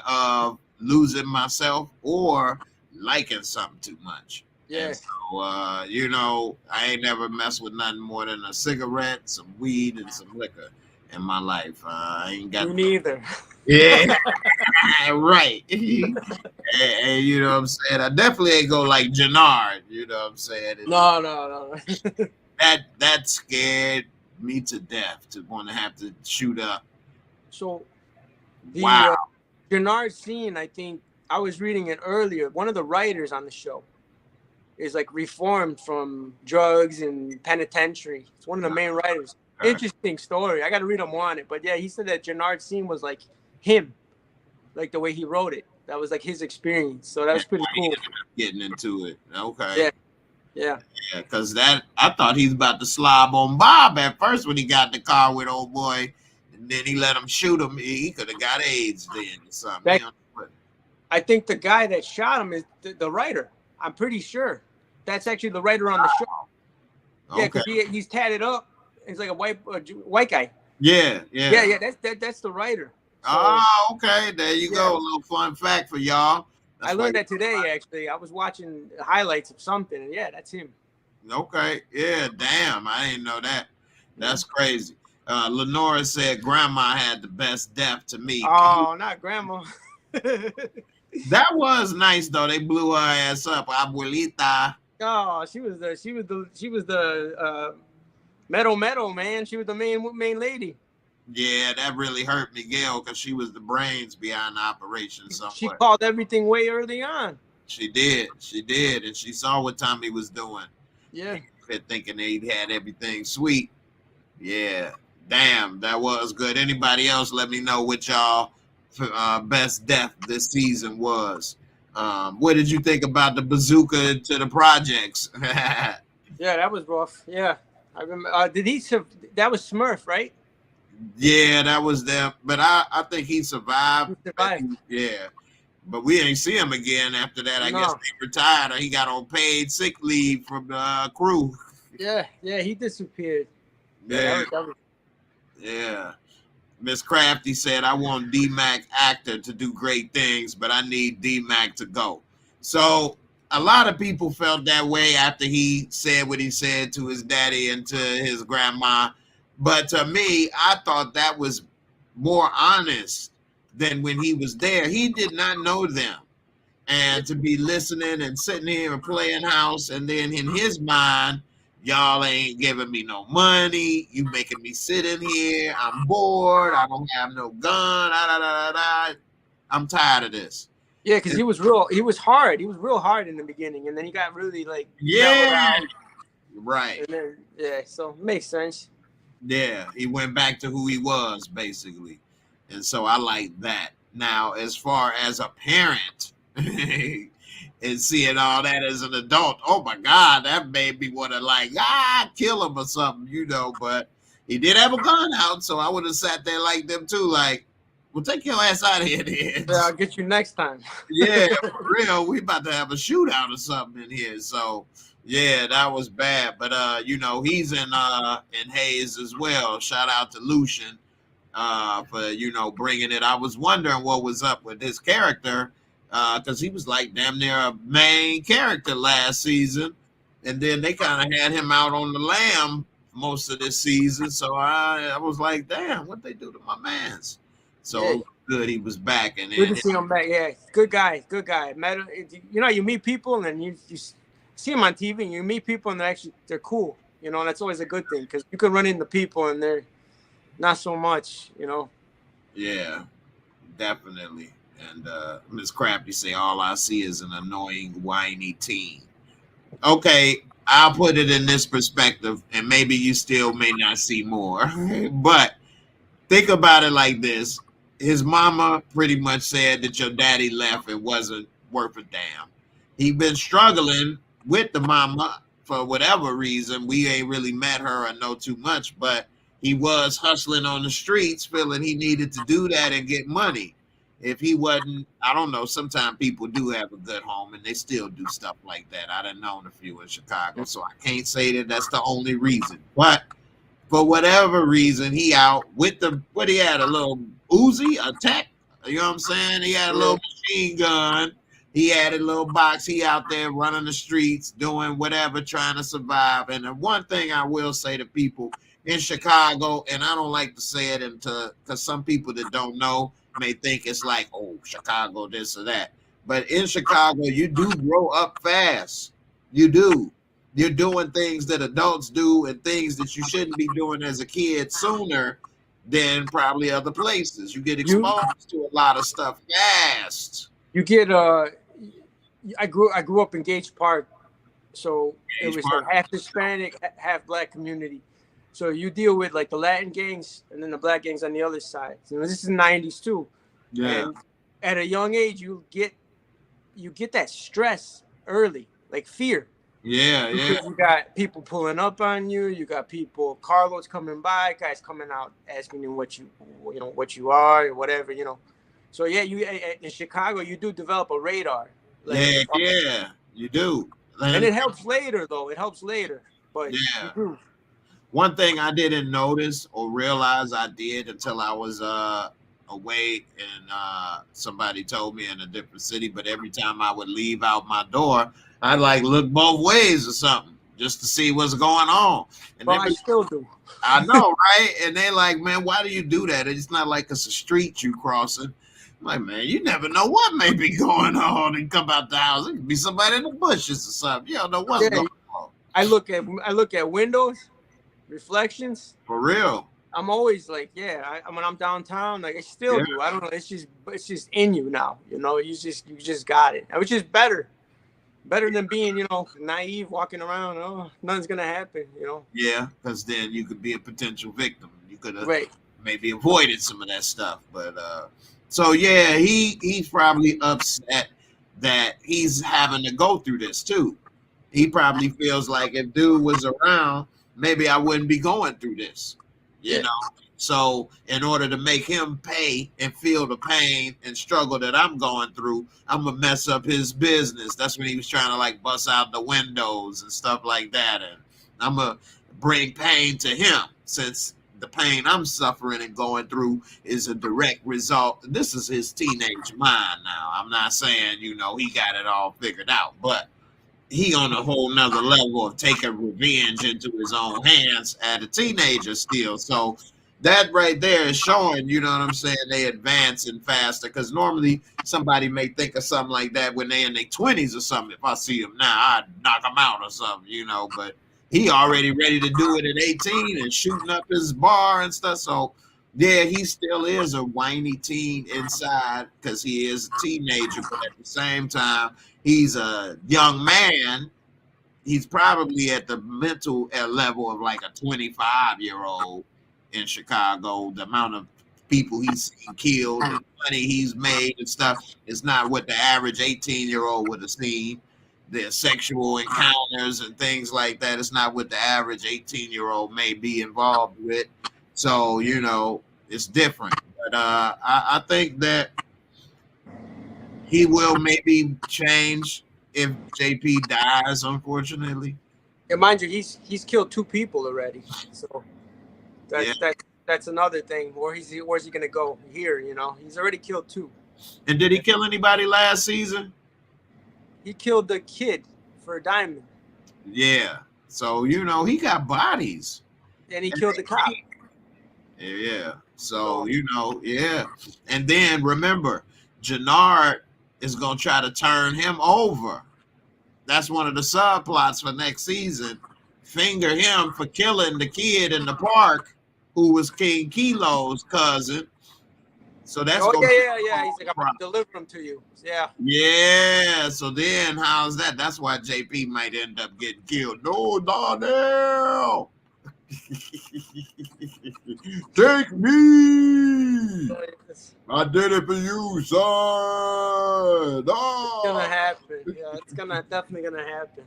S2: of losing myself or liking something too much.
S3: Yeah.
S2: And so, I ain't never messed with nothing more than a cigarette, some weed, and some liquor in my life. I ain't got.
S3: Me neither.
S2: Yeah, right. And you know what I'm saying? I definitely ain't go like Jannard. You know what I'm saying?
S3: No.
S2: That scared me to death to want to have to shoot up.
S3: So, the Jannard scene, I think I was reading it earlier. One of the writers on the show is like reformed from drugs and penitentiary. It's one of the main writers. Interesting story. I got to read him on it. But yeah, he said that Jannard scene was like him, like the way he wrote it. That was like his experience. So that was pretty cool.
S2: Getting into it. Okay.
S3: Yeah.
S2: Because I thought he was about to slob on Bob at first when he got in the car with old boy. And then he let him shoot him. He could have got AIDS then or something.
S3: I think the guy that shot him is the writer. I'm pretty sure. That's actually the writer on the show. Yeah, because he's tatted up. He's like a white guy.
S2: Yeah.
S3: That's the writer.
S2: So, okay. There you go. A little fun fact for y'all.
S3: I learned that today, actually. I was watching highlights of something, and yeah, that's him.
S2: Okay. Yeah, damn. I didn't know that. That's crazy. Lenora said grandma had the best death to me.
S3: Oh, not grandma.
S2: That was nice though. They blew her ass up, abuelita.
S3: Oh, she was the metal man. She was the main lady.
S2: Yeah, that really hurt Miguel because she was the brains behind the operation.
S3: She called everything way early on.
S2: She did, and she saw what Tommy was doing.
S3: Yeah,
S2: thinking he had everything sweet. Yeah, damn, that was good. Anybody else? Let me know what y'all best death this season was. What did you think about the bazooka to the projects?
S3: Yeah, that was rough. Yeah, I remember. That was Smurf, right?
S2: Yeah, that was them. But I think he survived. Yeah, but we ain't see him again after that. I guess he retired or he got on paid sick leave from the crew.
S3: Yeah, he disappeared.
S2: Yeah. Miss Crafty said, I want D-Mac actor to do great things, but I need D-Mac to go. So a lot of people felt that way after he said what he said to his daddy and to his grandma. But to me, I thought that was more honest than when he was there. He did not know them. And to be listening and sitting here and playing house, and then in his mind, y'all ain't giving me no money. You making me sit in here. I'm bored. I don't have no gun. I'm tired of this.
S3: Yeah, because he was hard. He was real hard in the beginning, and then he got really like
S2: right.
S3: And then, so it makes sense.
S2: Yeah, he went back to who he was basically, and so I like that. Now, as far as a parent. And seeing all that as an adult, oh my God, that made me want to kill him or something, but he did have a gun out, so I would have sat there like them too, like, Well, take your ass out of here, then.
S3: Yeah, I'll get you next time.
S2: Yeah, for real. We about to have a shootout or something in here. So yeah, that was bad. But you know, he's in Hayes as well. Shout out to Lucian for, you know, bringing it. I was wondering what was up with his character, because he was like damn near a main character last season, and then they kind of had him out on the lam most of this season. So I was like, damn, what they do to my man's? So
S3: Yeah.
S2: good he was back. And
S3: Good to see him back. Yeah, good guy, good guy. You know, you meet people and then you see them on TV, and you meet people and they're cool. You know, and that's always a good thing, because you can run into people and they're not so much. You know.
S2: Yeah, definitely. And Miss Crafty say all I see is an annoying, whiny teen. Okay, I'll put it in this perspective, and maybe you still may not see more, but think about it like this. His mama pretty much said that your daddy left and wasn't worth a damn. He been struggling with the mama for whatever reason. We ain't really met her or know too much, but he was hustling on the streets, feeling he needed to do that and get money. If he wasn't, I don't know, sometimes people do have a good home and they still do stuff like that. I done known a few in Chicago, so I can't say that that's the only reason. But for whatever reason, he out with what he had, a little Uzi, a tech, you know what I'm saying? He had a little machine gun. He had a little box. He out there running the streets, doing whatever, trying to survive. And the one thing I will say to people in Chicago, and I don't like to say it because some people that don't know may think it's like, oh, Chicago, this or that. But in Chicago, you do grow up fast. You do. You're doing things that adults do and things that you shouldn't be doing as a kid sooner than probably other places. You get exposed to a lot of stuff fast.
S3: You get I grew up in Gage Park, so it was like half Hispanic, half Black community. So you deal with like the Latin gangs and then the Black gangs on the other side. So this is the 90s too.
S2: Yeah.
S3: And at a young age, you get that stress early, like fear.
S2: Yeah,
S3: because you got people pulling up on you. You got people, carloads coming by, guys coming out asking you what you are or whatever, you know. So yeah, you in Chicago, you do develop a radar.
S2: Like, yeah, you do.
S3: And it helps later, though. It helps later, but
S2: yeah.
S3: You do.
S2: One thing I didn't notice or realize I did until I was away and somebody told me in a different city, but every time I would leave out my door, I'd like look both ways or something just to see what's going on. And
S3: well, I still do.
S2: I know, right? And they're like, man, why do you do that? It's not like it's a street you crossing. I'm like, man, you never know what may be going on and come out the house. It could be somebody in the bushes or something. You don't know what's going on.
S3: I look at windows, reflections.
S2: For real.
S3: I'm always like, when I'm downtown, like I still do. I don't know. It's just in you now. You know, you just got it, which is better than being, you know, naive, walking around. Oh, nothing's gonna happen. You know. Yeah,
S2: because then you could be a potential victim. You could have
S3: right.
S2: maybe avoided some of that stuff. But so yeah, he's probably upset that he's having to go through this too. He probably feels like if dude was around, maybe I wouldn't be going through this. You know, so in order to make him pay and feel the pain and struggle that I'm going through, I'm gonna mess up his business. That's when he was trying to like bust out the windows and stuff like that. And I'm gonna bring pain to him since the pain I'm suffering and going through is a direct result. This is his teenage mind now. I'm not saying, you know, he got it all figured out, but he on a whole nother level of taking revenge into his own hands at a teenager still. So that right there is showing, you know what I'm saying, they advancing faster, because normally somebody may think of something like that when they in their 20s or something. If I see him now, I'd knock him out or something, you know, but he already ready to do it at 18 and shooting up his bar and stuff. So yeah, he still is a whiny teen inside because he is a teenager, but at the same time, he's a young man. He's probably at the mental level of like a 25-year-old in Chicago. The amount of people he's seen killed, the money he's made and stuff is not what the average 18-year-old would have seen. The sexual encounters and things like that is not what the average 18-year-old may be involved with. So, you know, it's different. But I think that he will maybe change if JP dies, unfortunately.
S3: And mind you, he's killed 2 people already. So
S2: Yeah.
S3: that's another thing. Where's he gonna go here? You know, he's already killed 2.
S2: And did he kill anybody last season?
S3: He killed the kid for a diamond.
S2: Yeah. So, you know, he got bodies.
S3: And he killed the cop.
S2: Yeah. So, you know, yeah. And then remember, Jannard is going to try to turn him over. That's one of the subplots for next season. Finger him for killing the kid in the park who was King Kilo's cousin. So that's
S3: yeah. He's like, I'm gonna deliver him to you. Yeah.
S2: Yeah. So then how's that? That's why JP might end up getting killed. No, Donnell. Take me. I did it for you, son.
S3: It's gonna happen. Yeah, it's definitely gonna happen.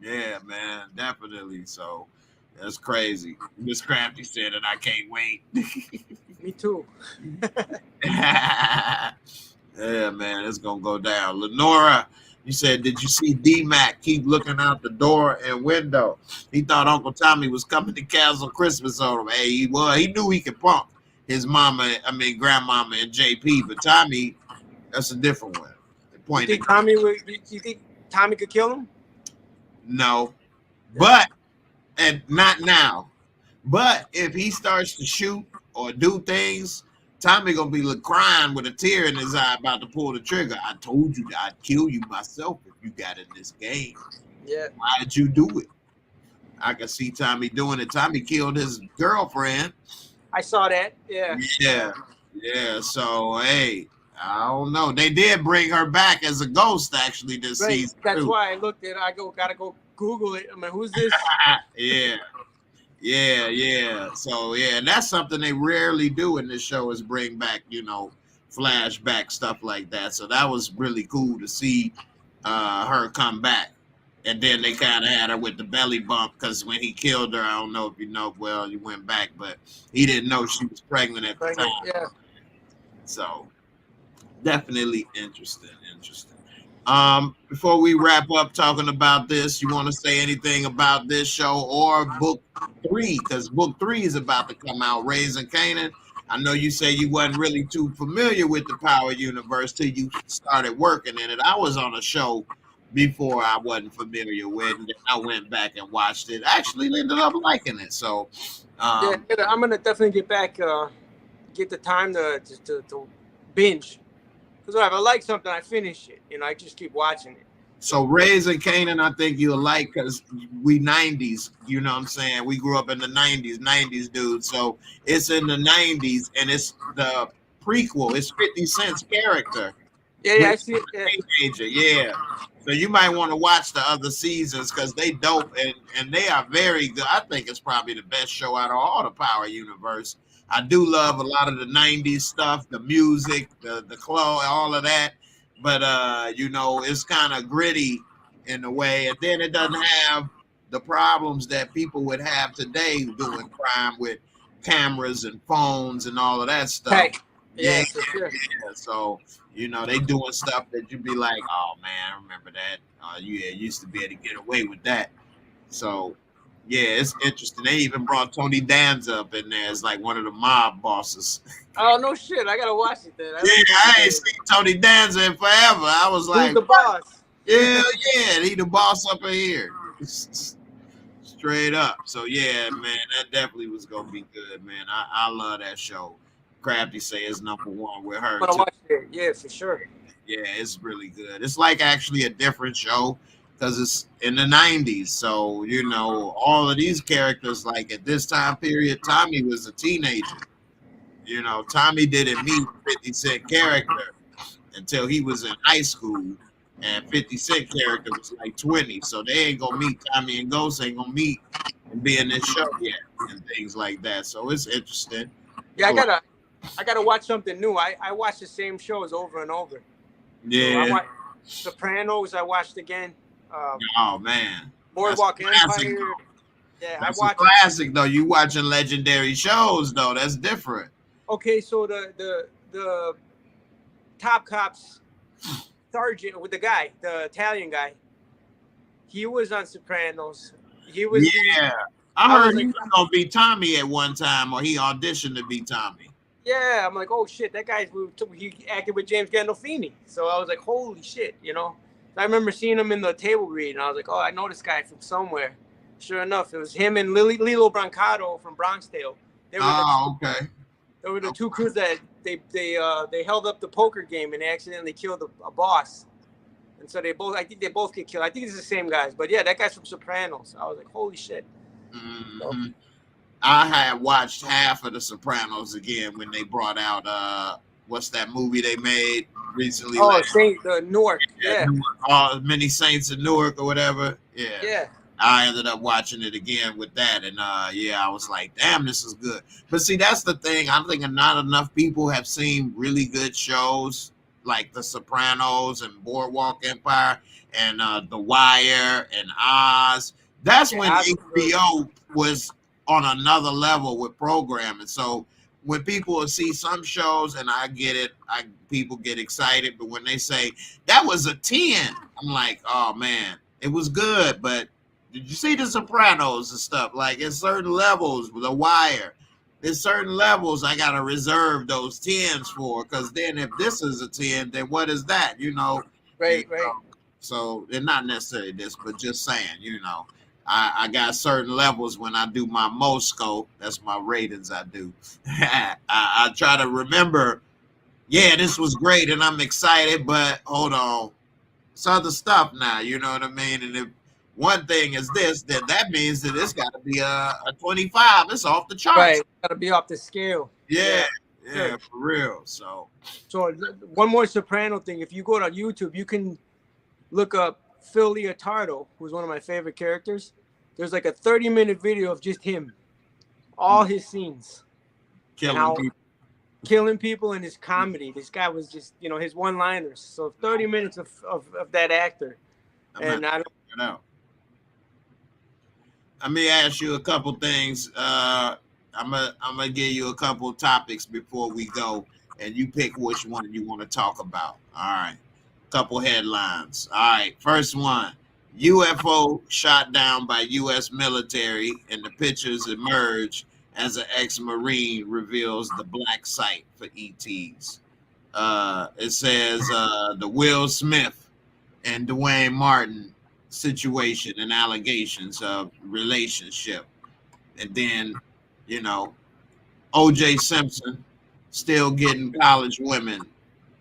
S2: Yeah, man, definitely. So that's crazy. Miss Crafty said, and I can't wait.
S3: Me too.
S2: Yeah, man, it's gonna go down. Lenora, you said, did you see D-Mac keep looking out the door and window? He thought Uncle Tommy was coming to cancel Christmas on him. Hey, he was. He knew he could punk his grandmama and JP, but Tommy, that's a different one.
S3: You think Tommy could kill him?
S2: No, but and not now. But if he starts to shoot or do things, Tommy gonna be crying with a tear in his eye about to pull the trigger. I told you that I'd kill you myself if you got in this game.
S3: Yeah.
S2: Why did you do it? I can see Tommy doing it. Tommy killed his girlfriend.
S3: I saw that. Yeah.
S2: Yeah. So hey, I don't know. They did bring her back as a ghost actually this season.
S3: That's why I looked at it. Gotta go Google it. I mean, who's this?
S2: Yeah. So yeah, and that's something they rarely do in this show is bring back, flashback stuff like that. So that was really cool to see her come back. And then they kind of had her with the belly bump because when he killed her, I don't know if you know, well, he went back, but he didn't know she was pregnant at the time.
S3: Yeah.
S2: So definitely interesting. Before we wrap up talking about this, you want to say anything about this show or book 3? Because book 3 is about to come out, Raising Kanan. I know you say you wasn't really too familiar with the Power Universe till you started working in it. I was on a show before I wasn't familiar with, and I went back and watched it. I actually ended up liking it. So
S3: I'm gonna definitely get back, get the time to binge. Because if I like something, I finish it. I just keep watching it.
S2: So Raising Kanan, I think you'll like because we 90s, you know what I'm saying? We grew up in the 90s, dude. So it's in the 90s, and it's the prequel. It's 50 Cent's character.
S3: Yeah, I see it.
S2: Teenager, yeah. So you might want to watch the other seasons because they dope and they are very good. I think it's probably the best show out of all the Power Universe. I do love a lot of the 90s stuff, the music, the clothes, all of that. But, it's kind of gritty in a way. And then it doesn't have the problems that people would have today doing crime with cameras and phones and all of that stuff.
S3: Hey. Yeah, for sure.
S2: Yeah. So, they doing stuff that you'd be like, oh, man, I remember that. Used to be able to get away with that. So, yeah, it's interesting. They even brought Tony Danza up in there as like one of the mob bosses.
S3: Oh, no shit. I got to watch it then.
S2: I ain't seen Tony Danza in forever. I was like,
S3: who's the boss?
S2: Yeah, he the boss up in here. Straight up. So, yeah, man, that definitely was going to be good, man. I love that show. Crafty say it's number 1 with her.
S3: I'm gonna watch it. Yeah, for sure.
S2: Yeah, it's really good. It's like actually a different show because it's in the 90s. So, all of these characters, like at this time period, Tommy was a teenager. Tommy didn't meet 50 Cent character until he was in high school. And 50 Cent character was like 20. So they ain't going to meet. Tommy and Ghost ain't going to meet and be in this show yet and things like that. So it's interesting.
S3: Yeah, I gotta watch something new. I watch the same shows over and over.
S2: Yeah.
S3: So I watched Sopranos. I watched again.
S2: Oh man.
S3: Boardwalk Empire. Yeah,
S2: That's
S3: I watched.
S2: Classic though. You watching legendary shows though. That's different.
S3: Okay, so the top cops sergeant with the guy, the Italian guy, he was on Sopranos. He was the.
S2: Yeah, I
S3: I
S2: heard
S3: was
S2: he
S3: like,
S2: was gonna be Tommy at one time, or he auditioned to be Tommy.
S3: yeah, I'm like, oh shit, that guy's he acted with James Gandolfini. So I was like, holy shit, you know. I remember seeing him in the table read, and I was like, oh, I know this guy from somewhere. Sure enough, it was him and Lilo Brancato from Bronx Tale.
S2: Oh, okay.
S3: They were the two crews that they held up the poker game and they accidentally killed a boss. And so I think they both get killed. I think it's the same guys, but yeah, that guy's from Sopranos. I was like, holy shit.
S2: Mm-hmm.
S3: So,
S2: I had watched half of The Sopranos again when they brought out what's that movie they made recently?
S3: oh, Newark. Yeah.
S2: Newark, Many Saints of Newark or whatever. Yeah.
S3: Yeah.
S2: I ended up watching it again with that, and yeah, I was like, damn, this is good. But see, that's the thing. I'm thinking not enough people have seen really good shows like The Sopranos and Boardwalk Empire and The Wire and Oz. That's when HBO was on another level with programming. So when people see some shows, and I get it, people get excited, but when they say that was a 10, I'm like, oh man, it was good, but did you see The Sopranos and stuff? Like in certain levels, The Wire, there's certain levels I gotta reserve those 10s for, because then if this is a 10, then what is that? You know?
S3: Right.
S2: So they're not necessarily this, but just saying, you know, I got certain levels when I do my Mosco. That's my ratings I do. I try to remember, yeah, this was great and I'm excited, but hold on, it's other stuff now, you know what I mean? And if one thing is this, then that means that it's got to be a 25. It's off the charts.
S3: Right, got to be off the scale.
S2: Yeah, for real. So
S3: one more Soprano thing. If you go to YouTube, you can look up Phil Leotardo, who's one of my favorite characters. There's like a 30-minute video of just him, all his scenes, killing people and his comedy. This guy was just, you know, his one-liners. So 30 minutes of that actor. And I don't know.
S2: Let me ask you a couple things. I'm gonna give you a couple topics before we go, and you pick which one you want to talk about. All right. Couple headlines. All right. First one: UFO shot down by U.S. military, and the pictures emerge as an ex-Marine reveals the black site for ETs. It says the Will Smith and Dwayne Martin situation and allegations of relationship, and then, you know, O.J. Simpson still getting college women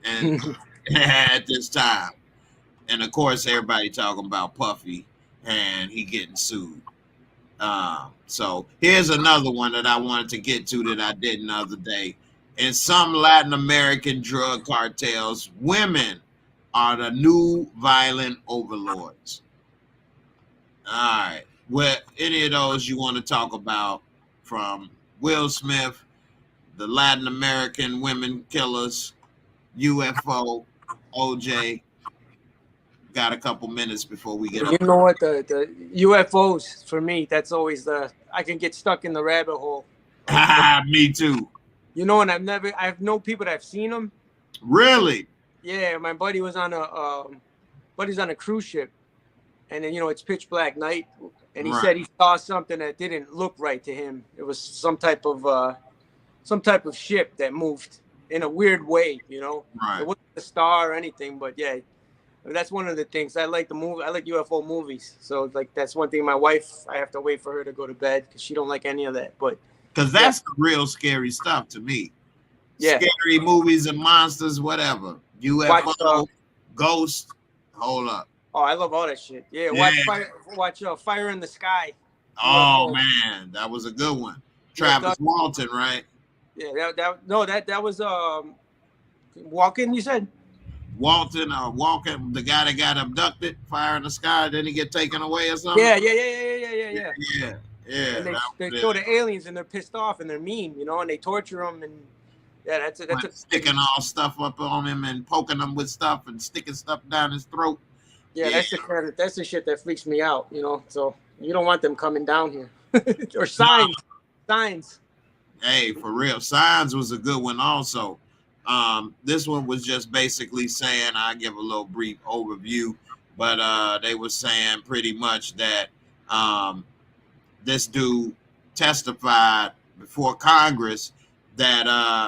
S2: and at this time, and of course everybody talking about Puffy and he getting sued. So here's another one that I wanted to get to that I didn't the other day. In some Latin American drug cartels, women are the new violent overlords. All right. What any of those you want to talk about, from Will Smith, the Latin American women killers, UFO, OJ? Got a couple minutes before we get
S3: You know what, the UFOs, for me, that's always I can get stuck in the rabbit hole.
S2: Me too.
S3: You know, and I've known people that have seen them.
S2: Really?
S3: Yeah, my buddy was on a cruise ship, and then, you know, it's pitch black night, and he said he saw something that didn't look right to him. It was some type of ship that moved in a weird way, you know.
S2: Right.
S3: It wasn't a star or anything, but yeah, that's one of the things. I like UFO movies, so like that's one thing. My wife, I have to wait for her to go to bed because she don't like any of that. But
S2: because that's the real scary stuff to me.
S3: Yeah,
S2: scary movies and monsters, whatever. UFO, Ghost. Hold up.
S3: Oh, I love all that shit. Yeah, watch Fire in the Sky.
S2: Oh man, that was a good one. Travis Walton, right?
S3: Yeah, that was Walken, you said?
S2: Walton, the guy that got abducted, Fire in the Sky, didn't he get taken away or something?
S3: Yeah.
S2: And
S3: they show the aliens and they're pissed off and they're mean, you know, and they torture them, and yeah, that's
S2: sticking all stuff up on him and poking him with stuff and sticking stuff down his throat.
S3: Yeah, that's the shit that freaks me out, you know. So you don't want them coming down here. Or signs.
S2: Hey, for real. Signs was a good one also. This one was just basically saying, I give a little brief overview, but they were saying pretty much that this dude testified before Congress that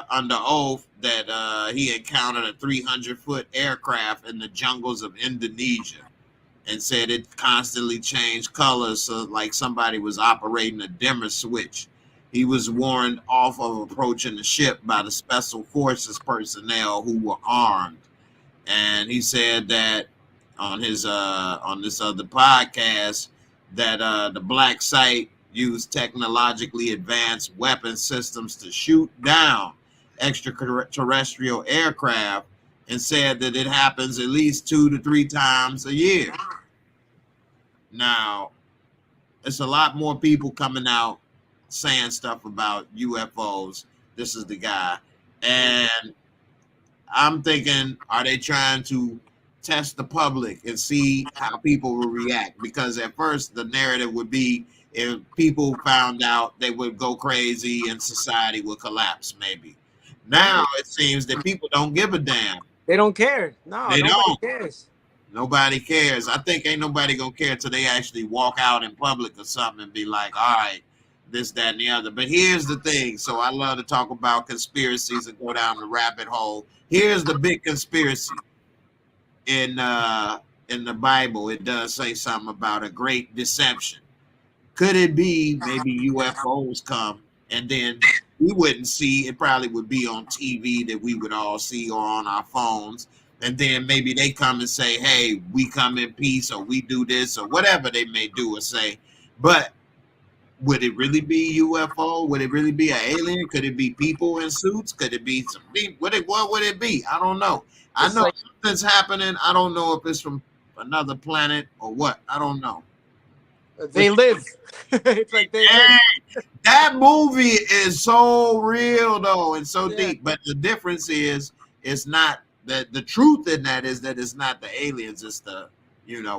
S2: under oath that he encountered a 300-foot aircraft in the jungles of Indonesia, and said it constantly changed colors, so like somebody was operating a dimmer switch. He was warned off of approaching the ship by the special forces personnel who were armed. And he said that on his on this other podcast that the black site used technologically advanced weapon systems to shoot down extraterrestrial aircraft, and said that it happens at least 2 to 3 times a year. Now, it's a lot more people coming out saying stuff about UFOs. This is the guy. And I'm thinking, are they trying to test the public and see how people will react? Because at first the narrative would be, if people found out, they would go crazy and society would collapse maybe. Now it seems that people don't give a damn.
S3: They don't care. No,
S2: They
S3: nobody
S2: don't.
S3: cares.
S2: Nobody cares. I think ain't nobody gonna care till they actually walk out in public or something and be like, all right, this, that, and the other. But here's the thing. So I love to talk about conspiracies and go down the rabbit hole. Here's the big conspiracy. In the Bible, it does say something about a great deception. Could it be maybe UFOs come and then we wouldn't see? It probably would be on TV that we would all see, or on our phones. And then maybe they come and say, hey, we come in peace, or we do this, or whatever they may do or say. But would it really be UFO? Would it really be an alien? Could it be people in suits? Could it be some people? What would it be? I don't know. I know like something's happening. I don't know if it's from another planet or what. I don't know.
S3: They live. It's like they live.
S2: That movie is so real though, and so deep. But the difference is, it's not that the truth in that is that it's not the aliens. It's the,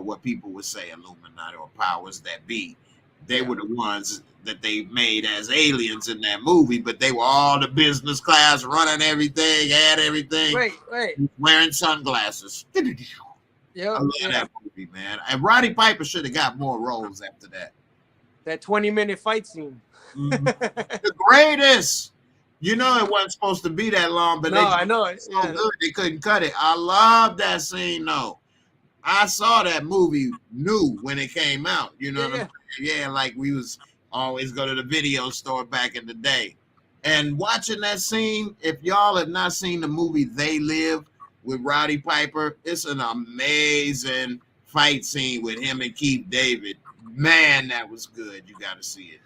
S2: what people would say, Illuminati or powers that be. They were the ones that they made as aliens in that movie, but they were all the business class, running everything, had everything.
S3: Right.
S2: Wearing sunglasses.
S3: Yeah,
S2: I love that movie, man. And Roddy Piper should have got more roles after that.
S3: That 20-minute fight scene.
S2: The greatest. It wasn't supposed to be that long, but
S3: I know it.
S2: So good they couldn't cut it. I love that scene though. I saw that movie new when it came out. You know what I'm saying? Yeah, like we was always go to the video store back in the day. And watching that scene, if y'all have not seen the movie They Live with Roddy Piper, it's an amazing fight scene with him and Keith David. Man, that was good. You got to see it.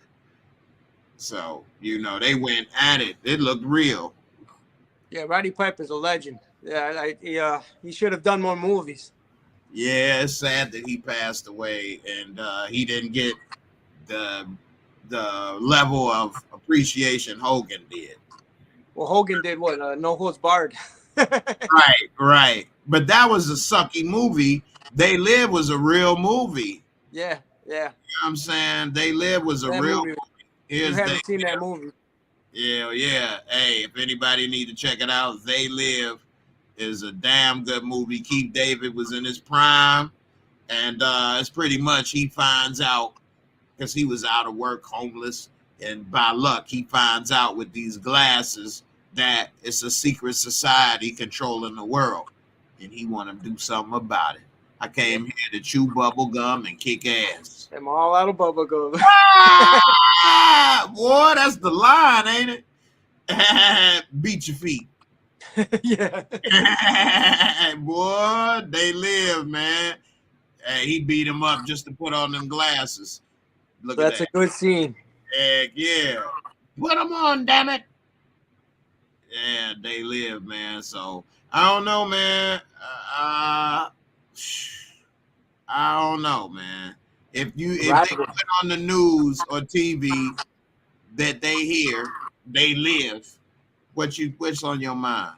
S2: So, they went at it. It looked real.
S3: Yeah, Roddy Piper's a legend. Yeah, he should have done more movies.
S2: Yeah, it's sad that he passed away, and he didn't get the level of appreciation Hogan did.
S3: Well, Hogan did what? No Holds Barred.
S2: Right. But that was a sucky movie. They Live was a real movie.
S3: Yeah.
S2: You know what I'm saying? They Live was a real movie.
S3: You haven't seen that movie.
S2: Yeah. Hey, if anybody need to check it out, They Live is a damn good movie. Keith David was in his prime, and it's pretty much he finds out, because he was out of work, homeless, and by luck he finds out with these glasses that it's a secret society controlling the world, and he want to do something about it. I came here to chew bubble gum and kick ass.
S3: I'm all out of bubble gum.
S2: Boy, that's the line, ain't it? Beat your feet.
S3: Yeah.
S2: Boy, They Live, man. Hey, he beat him up just to put on them glasses. Look at that.
S3: That's a good scene.
S2: Heck yeah. Put them on, damn it. Yeah, They Live, man. So, I don't know, man. I don't know, man. If they put on the news or TV that they hear They Live, what's on your mind?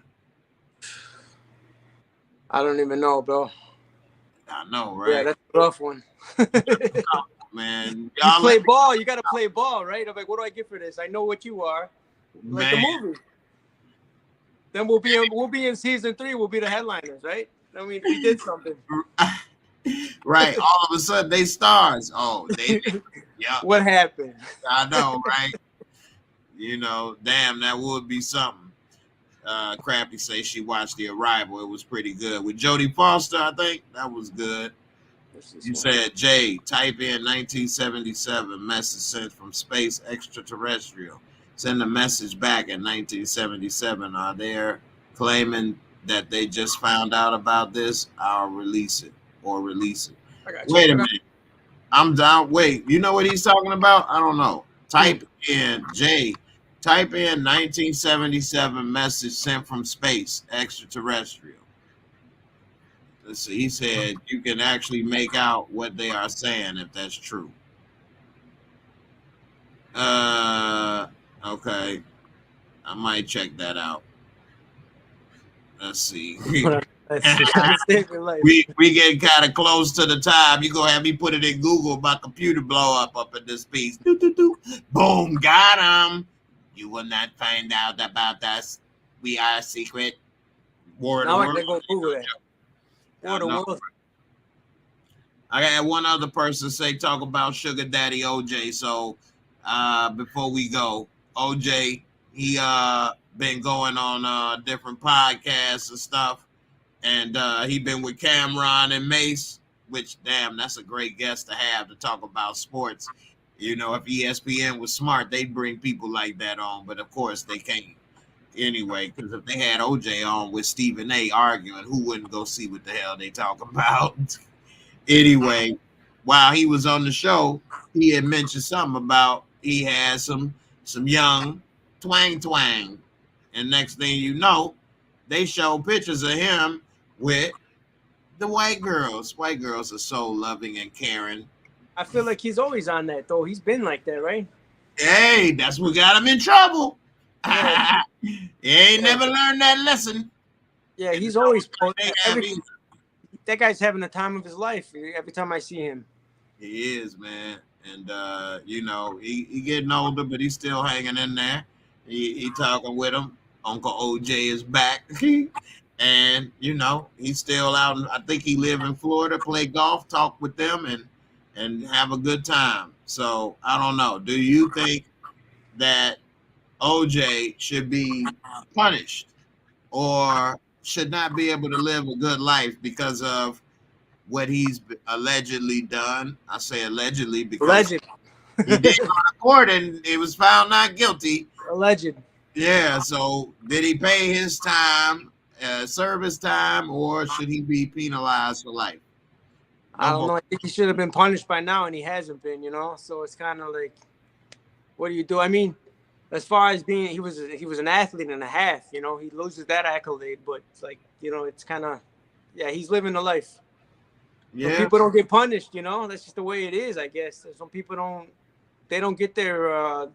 S3: I don't even know, bro.
S2: I know, right?
S3: Yeah, that's a rough one.
S2: Man,
S3: you play ball. You got to play ball, right? I'm like, what do I get for this? I know what you are. like the
S2: Man.
S3: movie. Then we'll be in season 3. We'll be the headliners, right? I mean, we did something.
S2: Right. All of a sudden they stars. Oh, they yeah.
S3: What happened?
S2: I know, right? You know, damn, that would be something. Crappy say she watched The Arrival. It was pretty good. With Jodie Foster, I think that was good. You said, Jay, type in 1977 message sent from space extraterrestrial. Send a message back in 1977. Are they claiming that they just found out about this? I'll release it or release it. Wait a minute. I'm down. Wait, you know what he's talking about? I don't know. Type in, Jay, type in 1977 message sent from space extraterrestrial. Let's see. He said you can actually make out what they are saying if that's true. Okay. I might check that out. Let's see. we getting kind of close to the time. You gonna have me put it in Google, my computer blow up in this piece. Boom, got him. You will not find out about us. We are secret. War
S3: now I can go Google it.
S2: I got one other person say talk about Sugar Daddy OJ. So before we go, OJ, he been going on different podcasts and stuff, and he been with Cameron and Mace, which damn, that's a great guest to have to talk about sports. You know, if ESPN was smart, they'd bring people like that on, but of course they can't. Anyway, because if they had OJ on with Stephen A arguing, who wouldn't go see what the hell they talking about? Anyway, while he was on the show, he had mentioned something about he had some young twang, and next thing you know, they show pictures of him with the white girls. White girls are so loving and caring.
S3: I feel like he's always on that though. He's been like that, right?
S2: Hey, that's what got him in trouble.
S3: Yeah.
S2: He ain't never learned that lesson.
S3: Yeah, he's always that guy's having the time of his life every time I see him.
S2: He is, man. And you know, he getting older, but he's still hanging in there. He talking with him. Uncle OJ is back. And you know, he's still out. I think he live in Florida, play golf, talk with them, and have a good time. So I don't know. Do you think that OJ should be punished or should not be able to live a good life because of what he's allegedly done? I say allegedly because he did go to court and it was found not guilty.
S3: Alleged.
S2: Yeah. So did he pay his time, service time, or should he be penalized for life?
S3: I don't know. I think he should have been punished by now, and he hasn't been. You know, so it's kind of like, what do you do? I mean, as far as being, he was an athlete and a half. You know, he loses that accolade, but it's like, you know, it's kind of, yeah, he's living the life.
S2: Yeah.
S3: Some people don't get punished. You know, that's just the way it is, I guess. Some people don't get their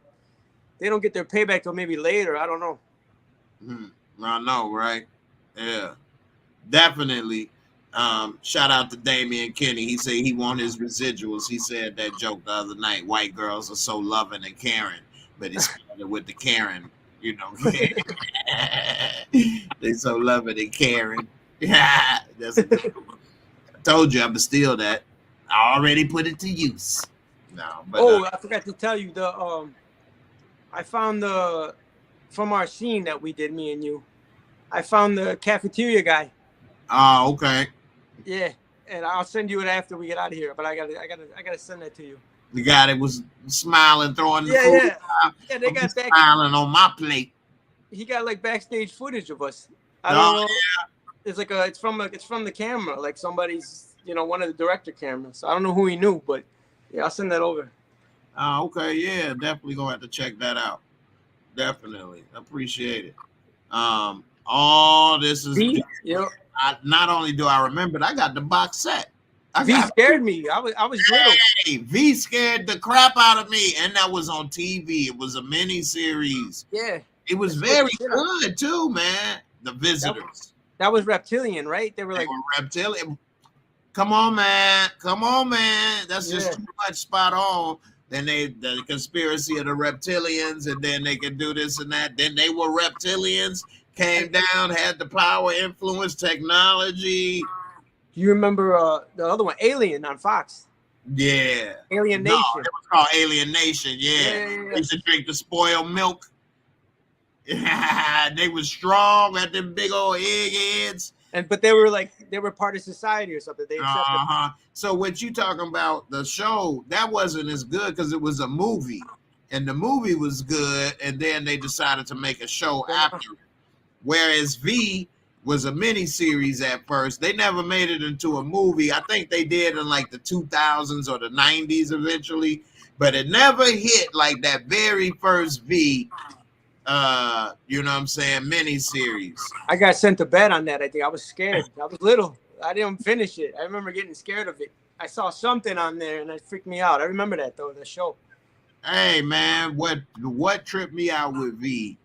S3: payback till maybe later. I don't know.
S2: I know, right? Yeah, definitely. Shout out to Damian Kenny. He said he want his residuals. He said that joke the other night. White girls are so loving and caring, but it's with the Karen, you know. They so loving and caring. Yeah, that's a good one. I told you I'm gonna steal that. I already put it to use. No, but
S3: I forgot to tell you I found from our scene that we did, me and you. I found the cafeteria guy.
S2: Oh, okay.
S3: Yeah, and I'll send you it after we get out of here. But I gotta send that to you.
S2: The guy that was smiling, throwing the food.
S3: Yeah, they got that
S2: smiling on my plate.
S3: He got like backstage footage of us. I don't know. Yeah. It's like it's from the camera, like somebody's, you know, one of the director cameras. I don't know who he knew, but yeah, I'll send that over.
S2: Oh, okay, yeah, definitely gonna have to check that out. Definitely, appreciate it. All this is. Not only do I remember it, I got the box set.
S3: V scared me. I was little.
S2: Hey, V scared the crap out of me, and that was on TV. It was a mini series.
S3: Yeah,
S2: it was very good too, man. The Visitors.
S3: That was Reptilian, right? They were
S2: Reptilian. Come on, man. That's just too much. Spot on. Then the conspiracy of the reptilians, and then they could do this and that. Then they were reptilians, came down, had the power, influence, technology.
S3: Do you remember the other one, Alien on Fox?
S2: Yeah.
S3: Alien
S2: No,
S3: Nation.
S2: it was called Alien Nation. Yeah.
S3: Yeah.
S2: They used to drink the spoiled milk. They was strong, had them big old eggheads.
S3: But they were part of society or something. They accepted.
S2: So what you talking about, the show, that wasn't as good because it was a movie. And the movie was good, and then they decided to make a show after it. Whereas V was a mini series at first. They never made it into a movie. I think they did in like the 2000s or the 90s eventually, but it never hit like that very first V. You know what I'm saying, mini series.
S3: I got sent to bed on that. I think I was scared. I was little. I didn't finish it. I remember getting scared of it. I saw something on there and it freaked me out. I remember that though, the show.
S2: Hey man, what tripped me out with V?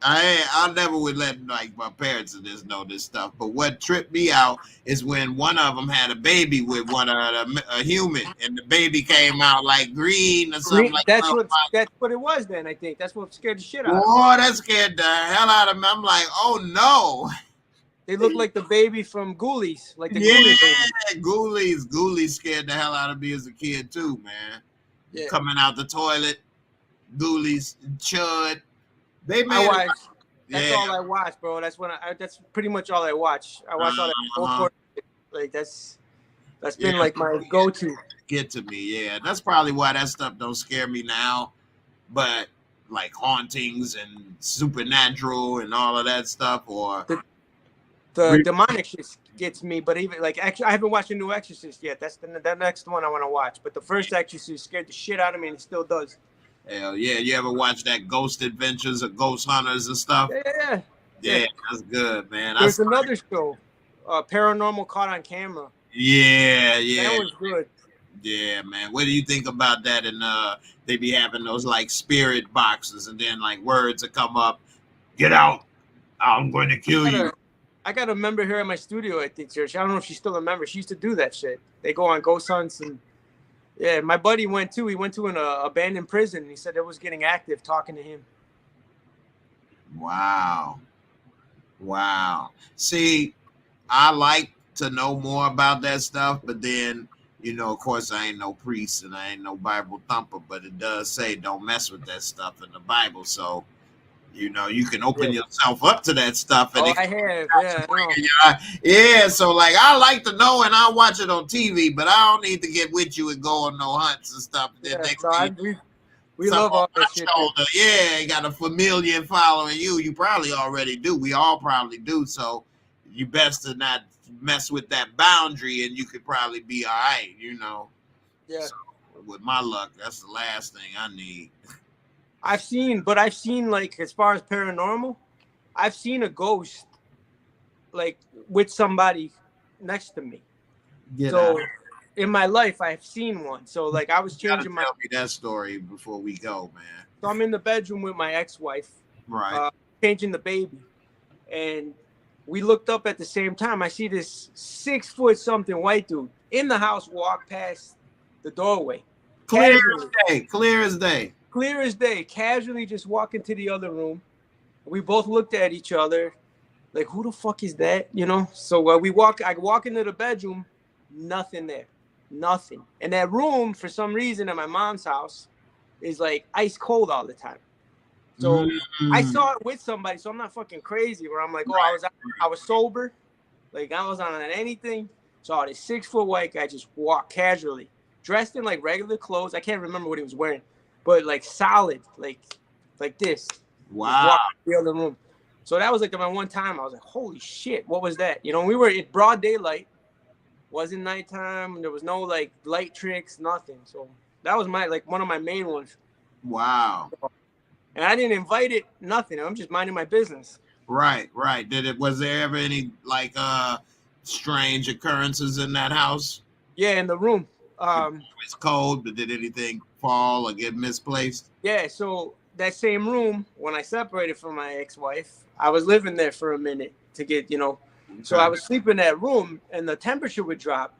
S2: I never would let like my parents and this know this stuff, but what tripped me out is when one of them had a baby with a human, and the baby came out like green or something like that.
S3: That's what it was then. I think that's what scared the shit out of me.
S2: Oh, that scared the hell out of me. I'm like, oh no.
S3: They look like the baby from Ghoulies, like the
S2: Ghoulies scared the hell out of me as a kid too, man. Yeah. Coming out the toilet, Ghoulies, Chud. They made
S3: that's all I watch, bro. That's that's pretty much all I watch. I watch all that. Like that's been like my go-to.
S2: Get to me, yeah. That's probably why that stuff don't scare me now. But like hauntings and supernatural and all of that stuff, or
S3: the demonic shit gets me. But even like, actually, I haven't watched a new Exorcist yet. That's the next one I want to watch. But the first Exorcist scared the shit out of me, and it still does.
S2: Hell yeah. You ever watch that Ghost Adventures of Ghost Hunters and stuff? Yeah, that's good, man.
S3: There's another show, Paranormal Caught on Camera.
S2: Yeah.
S3: That was good.
S2: Yeah, man. What do you think about that? And they be having those like spirit boxes, and then like words that come up, get out, I'm going to kill you.
S3: I got a member here at my studio at the church. I don't know if she's still a member. She used to do that shit. They go on ghost hunts and. Yeah, my buddy went too. He went to an abandoned prison. And he said it was getting active talking to him.
S2: Wow. See, I like to know more about that stuff, but then, you know, of course, I ain't no priest and I ain't no Bible thumper, but it does say don't mess with that stuff in the Bible. So, you know, you can open yourself up to that stuff. And
S3: I have.
S2: Yeah. So, like, I like to know, and I watch it on TV, but I don't need to get with you and go on no hunts and stuff.
S3: We love all that shit.
S2: Yeah, got a familiar following you. You probably already do. We all probably do. So, you best to not mess with that boundary, and you could probably be all right, you know.
S3: Yeah.
S2: So, with my luck, that's the last thing I need.
S3: I've seen like, as far as paranormal, I've seen a ghost like with somebody next to me. In my life, I've seen one. So like I was changing
S2: tell me that story before we go, man.
S3: So I'm in the bedroom with my ex-wife,
S2: right?
S3: Changing the baby, and we looked up at the same time. I see this 6 foot something white dude in the house walk past the doorway.
S2: Clear as day,
S3: casually just walk into the other room. We both looked at each other like, who the fuck is that? You know? So I walk into the bedroom, nothing there. Nothing. And that room, for some reason, at my mom's house, is like ice cold all the time. So I saw it with somebody, so I'm not fucking crazy where I'm like, I was sober. Like I wasn't on anything. Saw this 6 foot white guy just walk casually, dressed in like regular clothes. I can't remember what he was wearing. But like solid, like this.
S2: Wow.
S3: The other room. So that was like my one time. I was like, holy shit, what was that? You know, we were in broad daylight. Wasn't nighttime. There was no like light tricks, nothing. So that was one of my main ones.
S2: Wow.
S3: And I didn't invite it, nothing. I'm just minding my business.
S2: Right. Was there ever any like strange occurrences in that house?
S3: Yeah, in the room.
S2: It's cold, but did anything fall or get misplaced?
S3: Yeah, so that same room, when I separated from my ex-wife, I was living there for a minute to get, you know. Okay. So I was sleeping in that room, and the temperature would drop,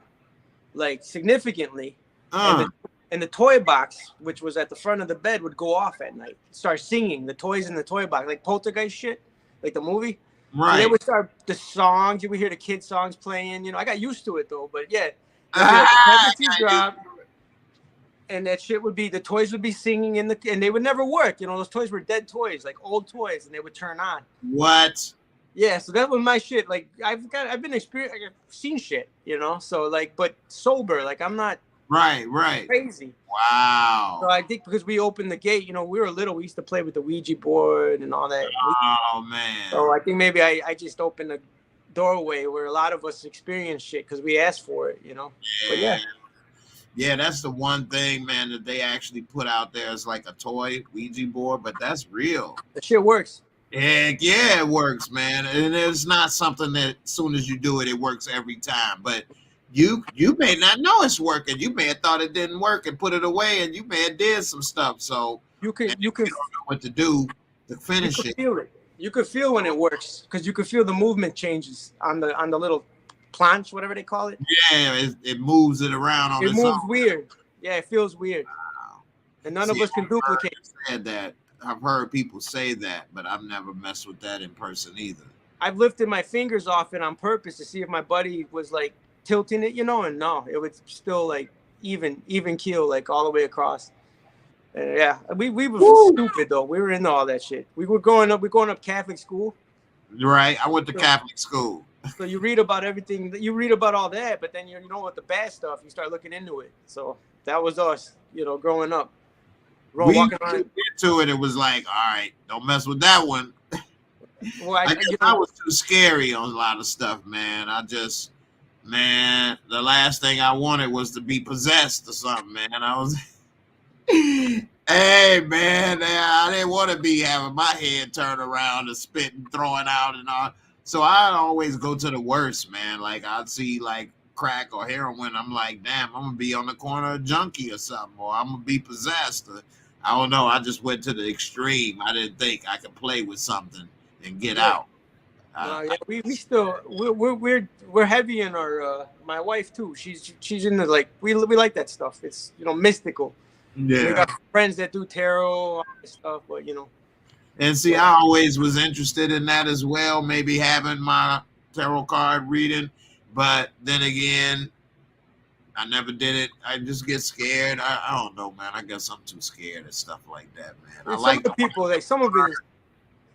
S3: like, significantly. And and the toy box, which was at the front of the bed, would go off at night, start singing the toys in the toy box, like Poltergeist shit, like the movie.
S2: Right.
S3: So they would start the songs. You would hear the kids' songs playing. You know, I got used to it though. But yeah, like the temperatures drop, and that shit would be, the toys would be singing and they would never work. You know, those toys were dead toys, like old toys, and they would turn on.
S2: What?
S3: Yeah, so that was my shit. Like I've seen shit, you know. So like, but sober, like I'm not
S2: right
S3: crazy.
S2: Wow.
S3: So I think because we opened the gate, you know, we were little, we used to play with the Ouija board and all that.
S2: Oh man.
S3: So I think maybe I just opened the doorway where a lot of us experience shit because we asked for it, you know.
S2: Yeah.
S3: But yeah.
S2: Yeah, that's the one thing, man, that they actually put out there as like a toy Ouija board, but that's real.
S3: The shit works.
S2: Heck yeah, it works, man. And it's not something that as soon as you do it, it works every time. But you may not know it's working. You may have thought it didn't work and put it away, and you may have did some stuff. So
S3: you can
S2: don't know what to do to finish it.
S3: Feel it. You could feel when it works because you could feel the movement changes on the little planche, whatever they call it.
S2: Yeah, it moves it around on
S3: it
S2: its
S3: moves
S2: own.
S3: Weird. Yeah, it feels weird. Wow. And none of us can duplicate.
S2: Said that. I've heard people say that, but I've never messed with that in person either.
S3: I've lifted my fingers off it on purpose to see if my buddy was like tilting it, you know, and no, it was still like even keel, like all the way across. And yeah, we were stupid though. We were into all that shit. We're going up Catholic school.
S2: Right. I went to Catholic school.
S3: So you read about everything, you read about all that, but then you know what, the bad stuff, you start looking into it. So that was us, you know, growing up.
S2: Walking into it, it was like, all right, don't mess with that one. Well, I was too scary on a lot of stuff, man. The last thing I wanted was to be possessed or something, man. I was, hey, man, I didn't want to be having my head turned around and spitting, throwing out and all. So I'd always go to the worst, man. Like I'd see like crack or heroin. I'm like, damn, I'm gonna be on the corner of junkie or something, or I'm gonna be possessed. Or, I don't know. I just went to the extreme. I didn't think I could play with something and get out.
S3: Yeah, we're heavy in our. My wife too. She's in the like we like that stuff. It's, you know, mystical.
S2: Yeah.
S3: We got friends that do tarot, all this stuff, but you know.
S2: And see, I always was interested in that as well. Maybe having my tarot card reading, but then again, I never did it. I just get scared. I don't know, man. I guess I'm too scared and stuff like that, man. I like
S3: the people. Like some of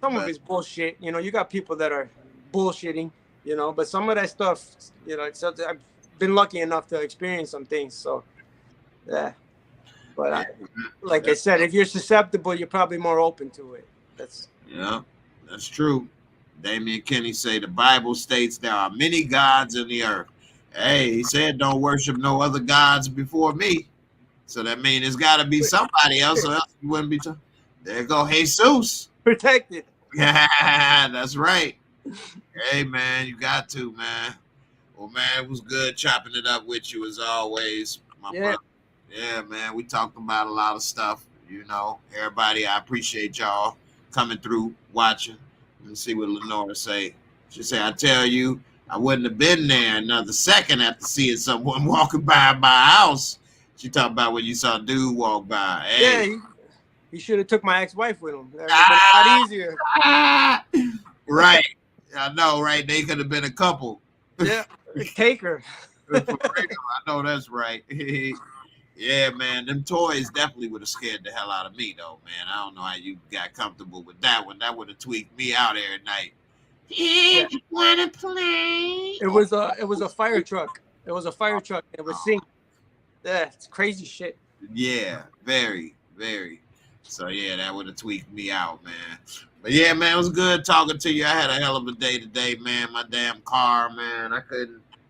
S3: it's bullshit. You know, you got people that are bullshitting. You know, but some of that stuff, you know, I've been lucky enough to experience some things. So, yeah. But I said, if you're susceptible, you're probably more open to it. That's true.
S2: Damian Kenny say the Bible states there are many gods in the earth. Hey, he said don't worship no other gods before me. So that means it's got to be somebody else, or else you wouldn't be. There you go, Jesus.
S3: Protected.
S2: Yeah, that's right. Hey, man, you got to, man. Well, man, it was good chopping it up with you as always, my brother. Yeah, man, we talked about a lot of stuff. You know, everybody, I appreciate y'all coming through, watching. Let's see what Lenora say. She said, I tell you, I wouldn't have been there another second after seeing someone walking by my house. She talked about when you saw a dude walk by. Hey.
S3: Yeah, he should have took my ex-wife with him. That would have been a lot easier.
S2: Right. I know, right? They could have been a couple.
S3: Yeah, take her.
S2: I know that's right. Yeah, man, them toys definitely would have scared the hell out of me, though, man. I don't know how you got comfortable with that one. That would have tweaked me out every night. Yeah, you wanna play?
S3: It was a fire truck. It was a fire truck. It was singing. Yeah, it's crazy shit.
S2: Yeah, very, very. So yeah, that would have tweaked me out, man. But yeah, man, it was good talking to you. I had a hell of a day today, man. My damn car, man. I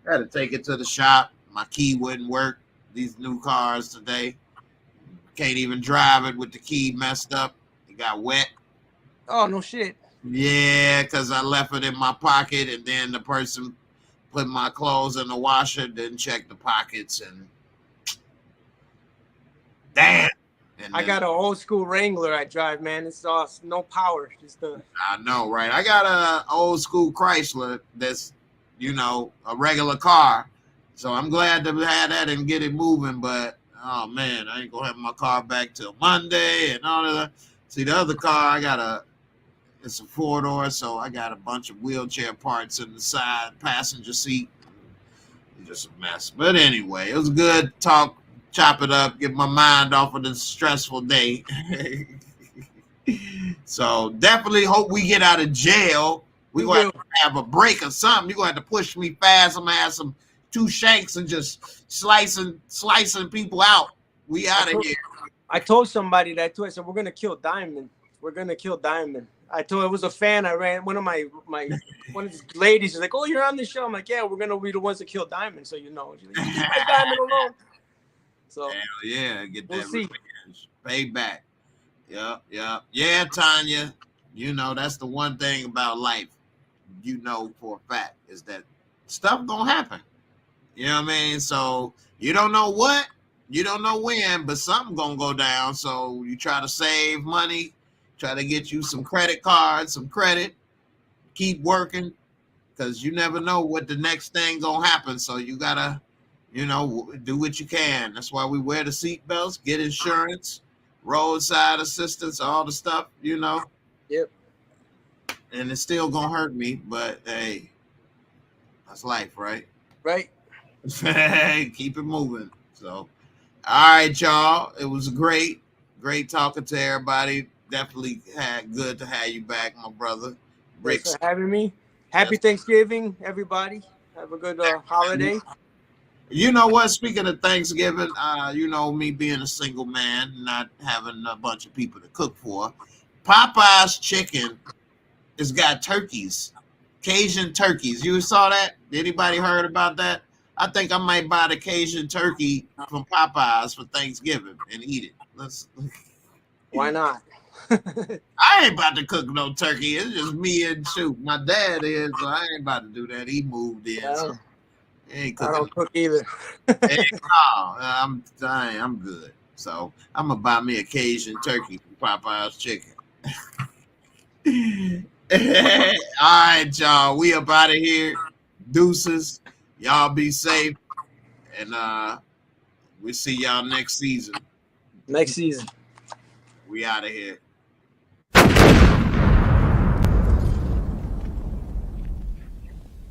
S2: had to take it to the shop. My key wouldn't work. These new cars today. Can't even drive it with the key messed up. It got wet.
S3: Oh, no shit.
S2: Yeah, because I left it in my pocket, and then the person put my clothes in the washer, didn't check the pockets, and damn. And
S3: I got an old school Wrangler I drive, man. It's no power.
S2: I know, right? I got an old school Chrysler that's, you know, a regular car. So I'm glad to have that and get it moving, but oh man, I ain't gonna have my car back till Monday and all of that. See, the other car, it's a 4-door, so I got a bunch of wheelchair parts in the side passenger seat. It's just a mess. But anyway, it was good talk, chop it up, get my mind off of this stressful day. So definitely hope we get out of jail. We're going to have a break or something. You're going to have to push me fast. I'm going to have some 2 shanks and just slicing people out. We out of here.
S3: I told somebody that too. I said, we're going to kill Diamond. We're going to kill Diamond. I told it was a fan. I ran one of the ladies is like, oh, you're on the show. I'm like, yeah, we're going to be the ones that kill Diamond. So, you know, she's like, leave my Diamond alone. So,
S2: hell yeah, get that
S3: we'll
S2: revenge. Payback. Yeah, Tanya. You know, that's the one thing about life. You know for a fact is that stuff gonna happen. You know what I mean? So you don't know what, you don't know when, but something gonna go down. So you try to save money, try to get you some credit cards, some credit, keep working, because you never know what the next thing gonna happen. So you gotta, you know, do what you can. That's why we wear the seat belts, get insurance, roadside assistance, all the stuff, you know.
S3: Yep.
S2: And it's still gonna hurt me, but hey, that's life, right?
S3: Right.
S2: Keep it moving. So, all right, y'all. It was great talking to everybody. Definitely good to have you back, my brother.
S3: Thanks for having me. Happy Thanksgiving, everybody. Have a good holiday.
S2: You know what? Speaking of Thanksgiving, you know, me being a single man, not having a bunch of people to cook for, Popeye's Chicken has got turkeys, Cajun turkeys. You saw that? Anybody heard about that? I think I might buy the Cajun turkey from Popeyes for Thanksgiving and eat it.
S3: Why not?
S2: I ain't about to cook no turkey. It's just me and shoot. My dad is, so I ain't about to do that. He moved in. So
S3: I don't cook either.
S2: I'm good. So I'm gonna buy me a Cajun turkey from Popeye's Chicken. All right, y'all. We up out of here. Deuces. Y'all be safe. And we'll see y'all next season.
S3: Next season.
S2: We out of here.